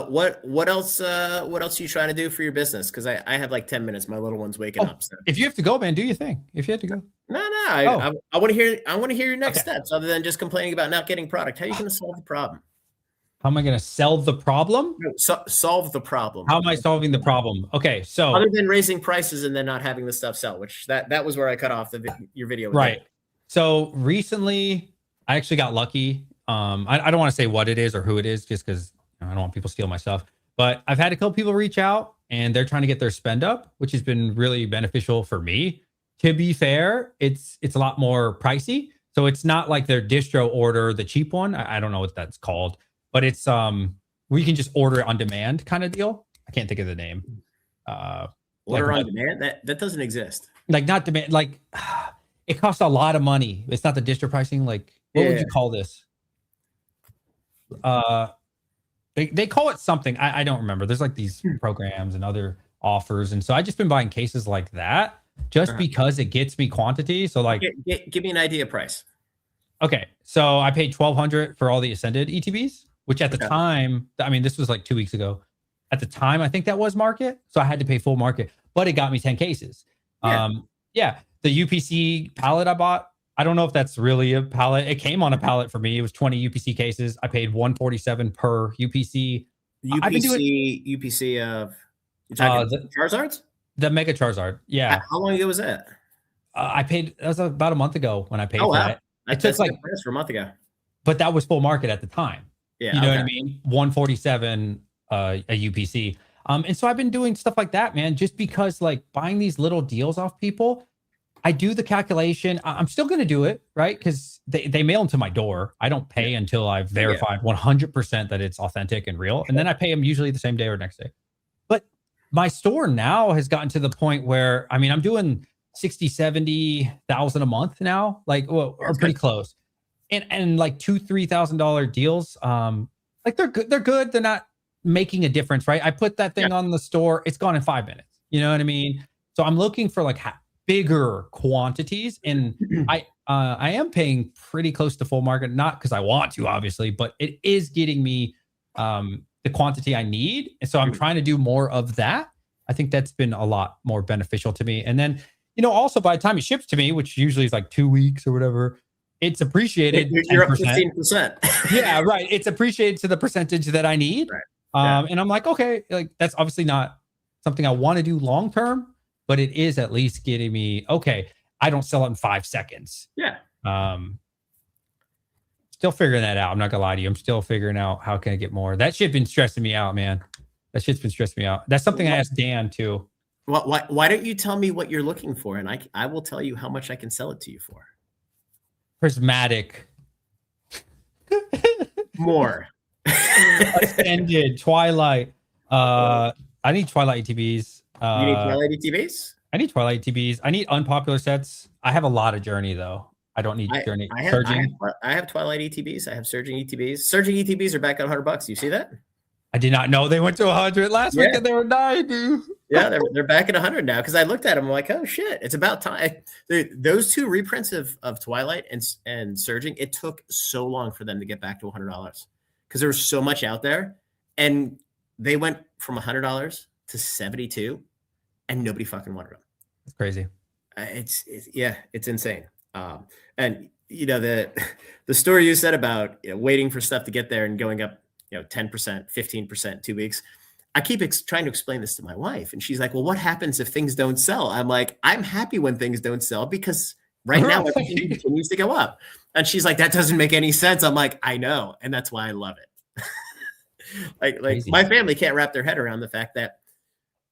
What else are you trying to do for your business? Because I have like 10 minutes. My little one's waking up. So. If you have to go, man, do your thing. If you have to go. No. I want to hear your next steps other than just complaining about not getting product. How are you going to solve the problem? How am I going to sell the problem? Solve the problem. How am I solving the problem? Okay, so other than raising prices and then not having the stuff sell, which that was where I cut off your video. Right. So recently, I actually got lucky. I don't want to say what it is or who it is, just because I don't want people to steal my stuff. But I've had a couple people reach out and they're trying to get their spend up, which has been really beneficial for me. To be fair, it's a lot more pricey. So it's not like their distro order, the cheap one. I don't know what that's called, but it's where you can just order it on demand kind of deal. I can't think of the name. Order on demand? That doesn't exist. Like not demand, like it costs a lot of money. It's not the distro pricing. Like what would you call this? They call it something. I don't remember. There's like these programs and other offers. And so I just been buying cases like that just because it gets me quantity. So like, give me an idea price. Okay. So I paid $1,200 for all the Ascended ETBs, which at the time, I mean, this was like 2 weeks ago. At the time, I think that was market. So I had to pay full market, but it got me 10 cases. The UPC pallet I bought, I don't know if that's really a pallet. It came on a pallet for me. It was 20 UPC cases. I paid $147 per UPC. UPC of you talking the Charizards? The Mega Charizard. Yeah. How long ago was that? I paid. That was about a month ago when I paid for that. It took like for a month ago. But that was full market at the time. Yeah. You know what I mean? 147 a UPC. And so I've been doing stuff like that, man, just because like buying these little deals off people. I do the calculation. I'm still going to do it, right? Because they mail them to my door. I don't pay until I've verified 100% that it's authentic and real. And then I pay them usually the same day or next day. But my store now has gotten to the point where, I mean, I'm doing 60, 70,000 a month now, like, or pretty close. And like $2,000-$3,000 deals. Like they're good. They're good. They're not making a difference, right? I put that thing on the store. It's gone in 5 minutes. You know what I mean? So I'm looking for like bigger quantities, and I am paying pretty close to full market, not because I want to, obviously, but it is getting me the quantity I need, and so I'm trying to do more of that. I think that's been a lot more beneficial to me. And then also by the time it ships to me, which usually is like 2 weeks or whatever, it's appreciated. You're up 15%. Yeah, right. It's appreciated to the percentage that I need. Right. And I'm like, okay, like that's obviously not something I want to do long term, but it is at least getting me, okay, I don't sell it in 5 seconds. Yeah. still figuring that out. I'm not gonna lie to you. I'm still figuring out how can I get more. That shit's been stressing me out, man. That shit's been stressing me out. That's something I asked Dan too. Well, why don't you tell me what you're looking for, and I will tell you how much I can sell it to you for. Prismatic. More. Ascended, Twilight. I need Twilight ATBs. You need Twilight ATBs? I need Twilight ATBs. I need unpopular sets. I have a lot of Journey though. I don't need Journey. I have Twilight ETBs. I have Surging ETBs. Surging ETBs are back at $100. You see that? I did not know they went to 100 last week and they were 90. Yeah, they're back at 100 now because I looked at them. I'm like, oh shit, it's about time. Those two reprints of Twilight and Surging, it took so long for them to get back to $100 because there was so much out there, and they went from $100 to 72, and nobody fucking wanted them. It's crazy. It's insane. And you know the story you said about waiting for stuff to get there and going up 10%, 15%, 2 weeks. I keep trying to explain this to my wife, and she's like, well, what happens if things don't sell? I'm like, I'm happy when things don't sell because right now everything continues to go up. And she's like, that doesn't make any sense. I'm like, I know. And that's why I love it. like my family can't wrap their head around the fact that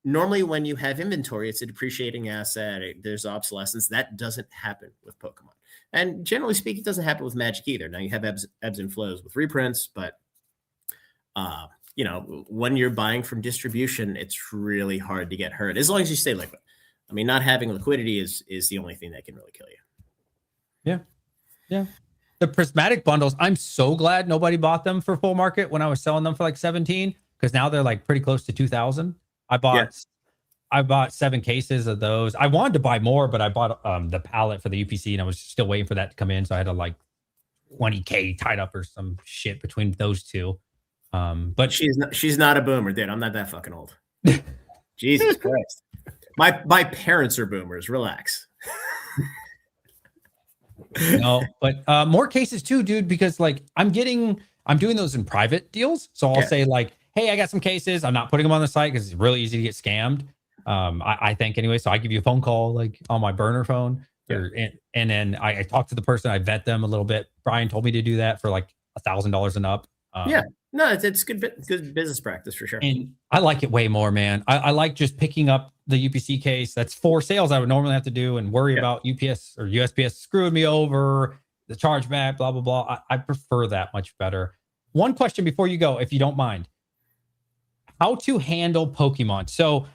normally when you have inventory, it's a depreciating asset. There's obsolescence. That doesn't happen with Pokemon. And generally speaking, it doesn't happen with Magic either. Now you have ebbs and flows with reprints, but when you're buying from distribution, it's really hard to get hurt as long as you stay liquid. I mean, not having liquidity is the only thing that can really kill you. Yeah. The prismatic bundles, I'm so glad nobody bought them for full market when I was selling them for like 17, because now they're like pretty close to 2,000. I bought 7 cases of those. I wanted to buy more, but I bought the pallet for the UPC, and I was still waiting for that to come in. So I had to like 20K tied up or some shit between those two. But she's not a boomer, dude. I'm not that fucking old. Jesus Christ. My parents are boomers. Relax. No, but more cases too, dude, because like I'm doing those in private deals. So I'll say like, hey, I got some cases. I'm not putting them on the site because it's really easy to get scammed. I think anyway. So I give you a phone call like on my burner phone, and then I talk to the person. I vet them a little bit. Brian told me to do that for like $1,000 and up. No, it's good business practice for sure. And I like it way more, man. I like just picking up the UPC case. That's 4 sales I would normally have to do and worry about UPS or USPS screwing me over, the chargeback, blah, blah, blah. I prefer that much better. One question before you go, if you don't mind. How to handle Pokemon. So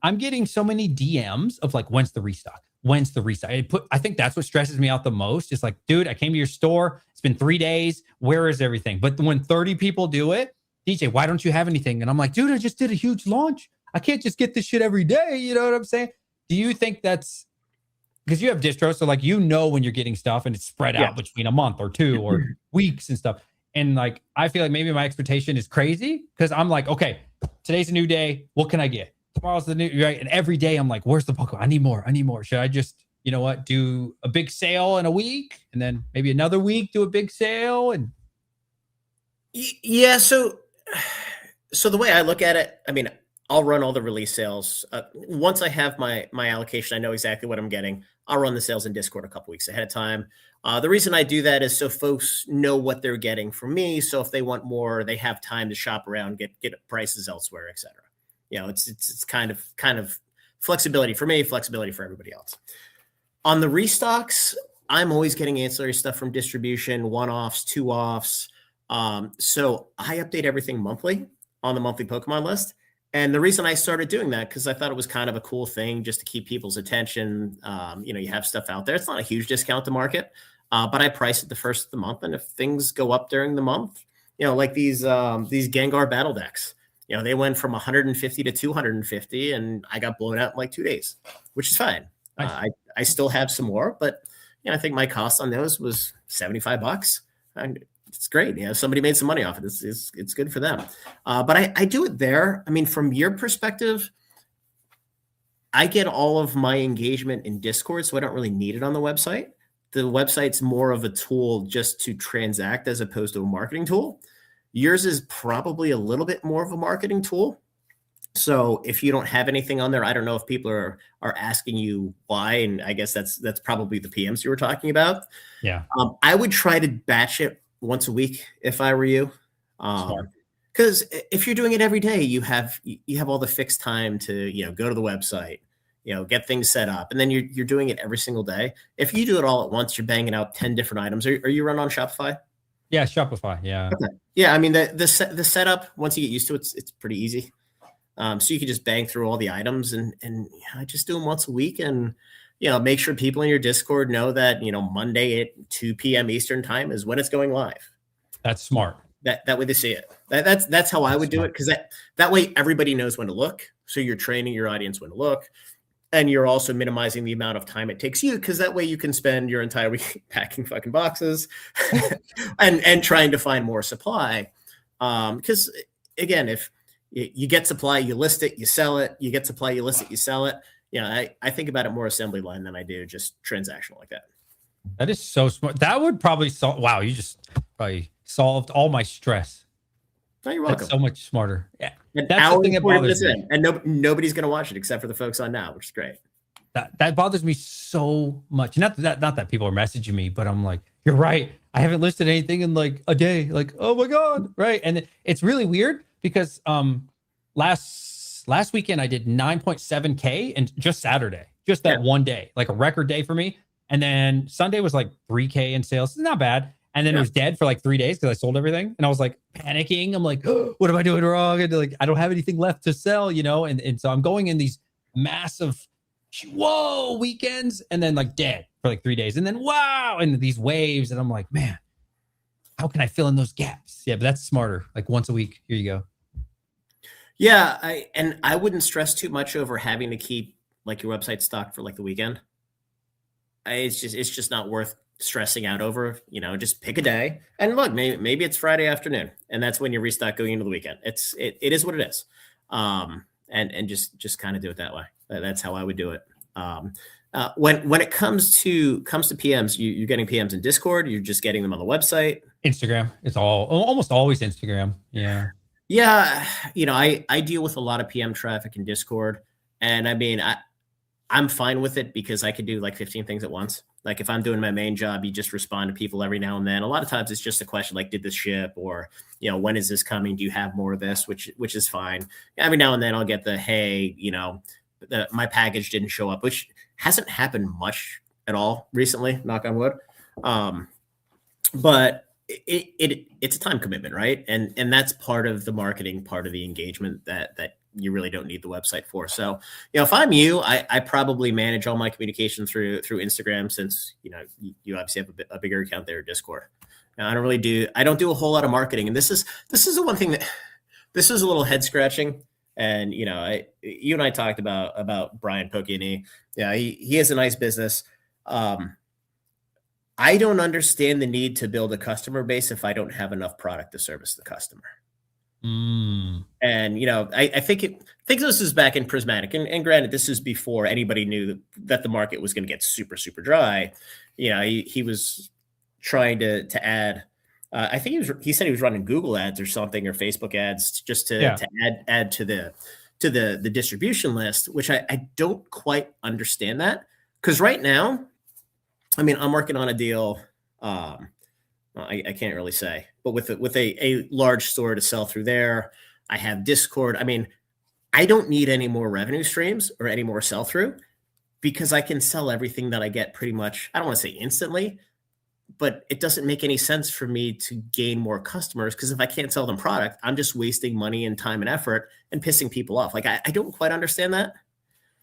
I'm getting so many DMs of like, when's the restock? When's the restock? I think that's what stresses me out the most. It's like, dude, I came to your store. It's been 3 days. Where is everything? But when 30 people do it, DJ, why don't you have anything? And I'm like, dude, I just did a huge launch. I can't just get this shit every day. You know what I'm saying? Do you think that's because you have distros? So like, when you're getting stuff and it's spread out between a month or 2 or weeks and stuff. And like, I feel like maybe my expectation is crazy because I'm like, okay, today's a new day. What can I get? Tomorrow's the new, right? And every day I'm like, where's the Pokemon? I need more. Should I just, do a big sale in a week and then maybe another week do a big sale? And yeah, so the way I look at it, I mean, I'll run all the release sales. Once I have my allocation, I know exactly what I'm getting. I'll run the sales in Discord a couple weeks ahead of time. The reason I do that is so folks know what they're getting from me. So if they want more, they have time to shop around, get prices elsewhere, etc. It's kind of flexibility for me, flexibility for everybody else. On the restocks, I'm always getting ancillary stuff from distribution, 1-offs, 2-offs. So I update everything monthly on the monthly Pokemon list. And the reason I started doing that, because I thought it was kind of a cool thing just to keep people's attention. You have stuff out there. It's not a huge discount to market, but I price it the first of the month. And if things go up during the month, like these Gengar battle decks, they went from 150 to 250 and I got blown out in like 2 days, which is fine. Nice. I still have some more, but I think my cost on those was $75. And it's great. Somebody made some money off it. It's good for them. But I do it there. I mean, from your perspective, I get all of my engagement in Discord, so I don't really need it on the website. The website's more of a tool just to transact as opposed to a marketing tool. Yours is probably a little bit more of a marketing tool. So if you don't have anything on there, I don't know if people are asking you why. And I guess that's probably the PMs you were talking about. Yeah. I would try to batch it once a week if I were you. Smart. Because if you're doing it every day, you have all the fixed time to go to the website, get things set up, and then you're doing it every single day. If you do it all at once, you're banging out 10 different items. Are you run on Shopify? Yeah, Shopify. Yeah. Okay. Yeah, I mean the setup, once you get used to it, it's pretty easy. So you can just bang through all the items and just do them once a week, and make sure people in your Discord know that Monday at 2 p.m. Eastern time is when it's going live. That's smart. That way they see it. That's how I would do it, because that way everybody knows when to look. So you're training your audience when to look, and you're also minimizing the amount of time it takes you, because that way you can spend your entire week packing fucking boxes and trying to find more supply. Because again, if you get supply, you list it, you sell it. You get supply, you list it, you sell it. I think about it more assembly line than I do just transactional like that. That is so smart. That would probably solve. Wow, you just probably solved all my stress. Oh, you're welcome. That's so much smarter. Yeah, that's the thing that bothers me. And nobody's going to watch it except for the folks on now, which is great. That bothers me so much. Not that people are messaging me, but I'm like, you're right. I haven't listed anything in like a day. Like, oh my god, right? And it's really weird because last weekend I did 9.7K and just Saturday, just that one day, like a record day for me. And then Sunday was like 3K in sales. It's not bad. And then it was dead for like 3 days because I sold everything. And I was like panicking. I'm like, oh, what am I doing wrong? And like, I don't have anything left to sell, And so I'm going in these massive, weekends, and then like dead for like 3 days. And then wow, and these waves. And I'm like, man, how can I fill in those gaps? Yeah, but that's smarter. Like once a week, here you go. Yeah, I wouldn't stress too much over having to keep like your website stocked for like the weekend. It's just not worth stressing out over. Just pick a day, and look, maybe it's Friday afternoon, and that's when you restock going into the weekend. It is what it is, and just kind of do it that way. That's how I would do it. When it comes to PMs, you're getting PMs in Discord. You're just getting them on the website. Instagram. It's almost always Instagram. Yeah. Yeah, I deal with a lot of PM traffic in Discord, and I mean, I'm fine with it because I could do like 15 things at once. Like if I'm doing my main job, you just respond to people every now and then. A lot of times it's just a question like, did this ship, or when is this coming? Do you have more of this? Which is fine. Every now and then I'll get the hey, my package didn't show up, which hasn't happened much at all recently. Knock on wood. But it's a time commitment, right? And that's part of the marketing, part of the engagement that you really don't need the website for. So, if I'm you, I probably manage all my communication through Instagram, since you obviously have a bigger account there, Discord. Now, I don't do a whole lot of marketing, and this is the one thing this is a little head scratching. And you and I talked about Brian Pokini. Yeah, he has a nice business. I don't understand the need to build a customer base if I don't have enough product to service the customer. And I think this is back in Prismatic, and granted, this is before anybody knew that the market was going to get super, super dry. He was trying to add. I think he said he was running Google ads or something, or Facebook ads, just to add to the distribution list, which I don't quite understand that, because right now, I mean, I'm working on a deal. I can't really say, but with a large store to sell through there. I have Discord. I mean, I don't need any more revenue streams or any more sell through, because I can sell everything that I get pretty much. I don't want to say instantly, but it doesn't make any sense for me to gain more customers, because if I can't sell them product, I'm just wasting money and time and effort and pissing people off. Like I don't quite understand that.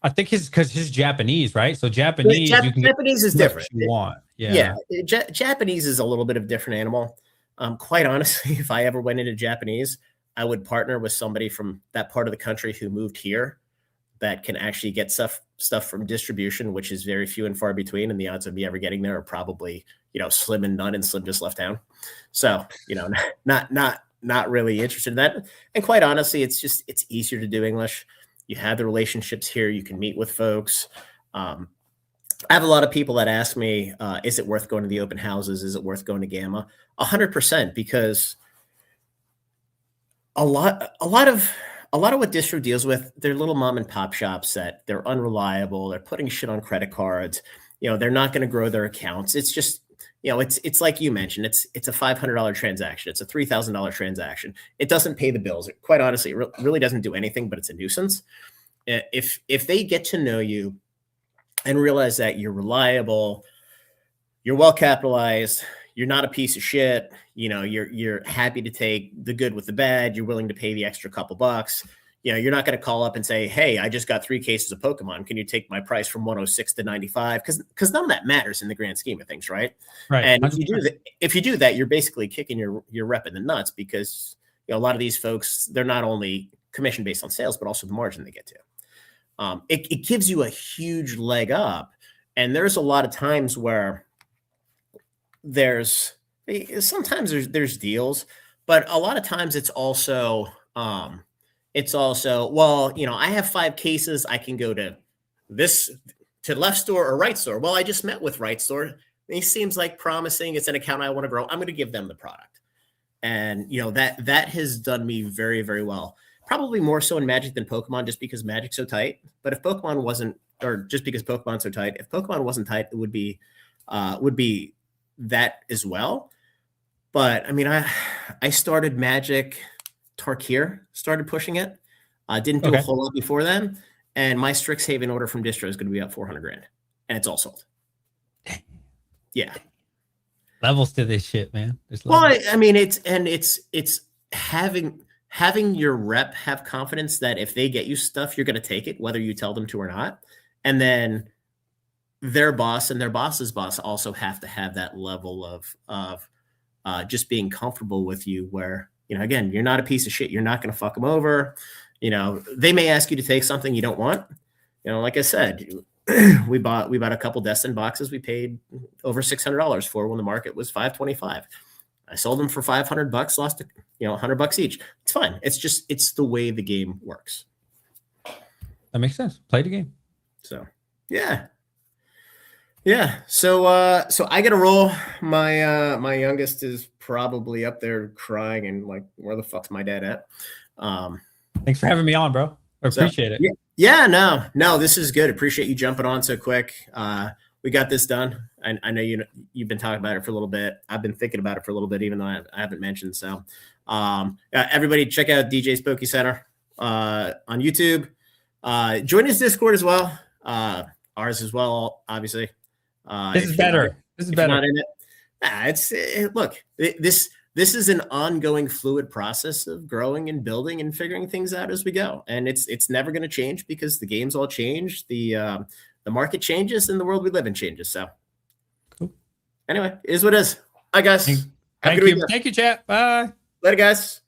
I think because his Japanese, right? So Japanese, Japanese is different. You want, yeah. Japanese is a little bit of a different animal. Quite honestly, if I ever went into Japanese, I would partner with somebody from that part of the country who moved here that can actually get stuff from distribution, which is very few and far between. And the odds of me ever getting there are probably, slim and none, and Slim just left town. So, not really interested in that. And quite honestly, it's easier to do English. You have the relationships here. You can meet with folks. I have a lot of people that ask me, is it worth going to the open houses? Is it worth going to Gamma? 100%, because a lot of what Distro deals with, they're little mom and pop shops that they're unreliable. They're putting shit on credit cards. They're not going to grow their accounts. It's just, you know, it's like you mentioned, it's a $500 transaction. It's a $3,000 transaction. It doesn't pay the bills. Quite honestly, it really doesn't do anything, but it's a nuisance. If they get to know you and realize that you're reliable, you're well capitalized, you're not a piece of shit, you know, you're happy to take the good with the bad, you're willing to pay the extra couple bucks. You know, you're not going to call up and say, hey, I just got 3 cases of Pokemon. Can you take my price from 106 to 95? Because none of that matters in the grand scheme of things, right? Right. And if you do that, you're basically kicking your rep in the nuts, because you know a lot of these folks, they're not only commission based on sales, but also the margin they get to. It gives you a huge leg up. And there's a lot of times where sometimes there's deals, but a lot of times it's also well, you know, I have 5 cases. I can go to left store or right store. Well, I just met with right store. He seems like promising. It's an account I want to grow. I'm going to give them the product. And, you know, that has done me very, very well. Probably more so in Magic than Pokemon, just because Magic's so tight. But if Pokemon wasn't, or just because Pokemon's so tight, if Pokemon wasn't tight, it would be that as well. But I mean, I started Magic. Tarkir started pushing it. Didn't do a whole lot before then. And my Strixhaven order from Distro is going to be up $400,000, and it's all sold. Yeah. Levels to this shit, man. Well, I mean, it's having your rep have confidence that if they get you stuff, you're going to take it, whether you tell them to or not. And then their boss and their boss's boss also have to have that level of just being comfortable with you, where, you know, again, you're not a piece of shit. You're not going to fuck them over. You know, they may ask you to take something you don't want. You know, like I said, we bought a couple Destin boxes we paid over $600 for when the market was $525. I sold them for $500, lost $100 each. It's fine. It's the way the game works. That makes sense. Play the game. So yeah. So I got to roll. My youngest is probably up there crying and like, where the fuck's my dad at? Thanks for having me on, bro. I appreciate it. Yeah, no, this is good. Appreciate you jumping on so quick. We got this done. I know you've been talking about it for a little bit. I've been thinking about it for a little bit, even though I haven't mentioned. So everybody check out DJsPokeCenter on YouTube. Join his Discord as well. Ours as well, obviously. This is better. Not in it. Look, this is an ongoing fluid process of growing and building and figuring things out as we go. And it's never going to change, because the games all change. The market changes and the world we live in changes. So cool. Anyway, it is what it is. Hi guys. Thank you. Thank you, chat. Bye. Later, guys.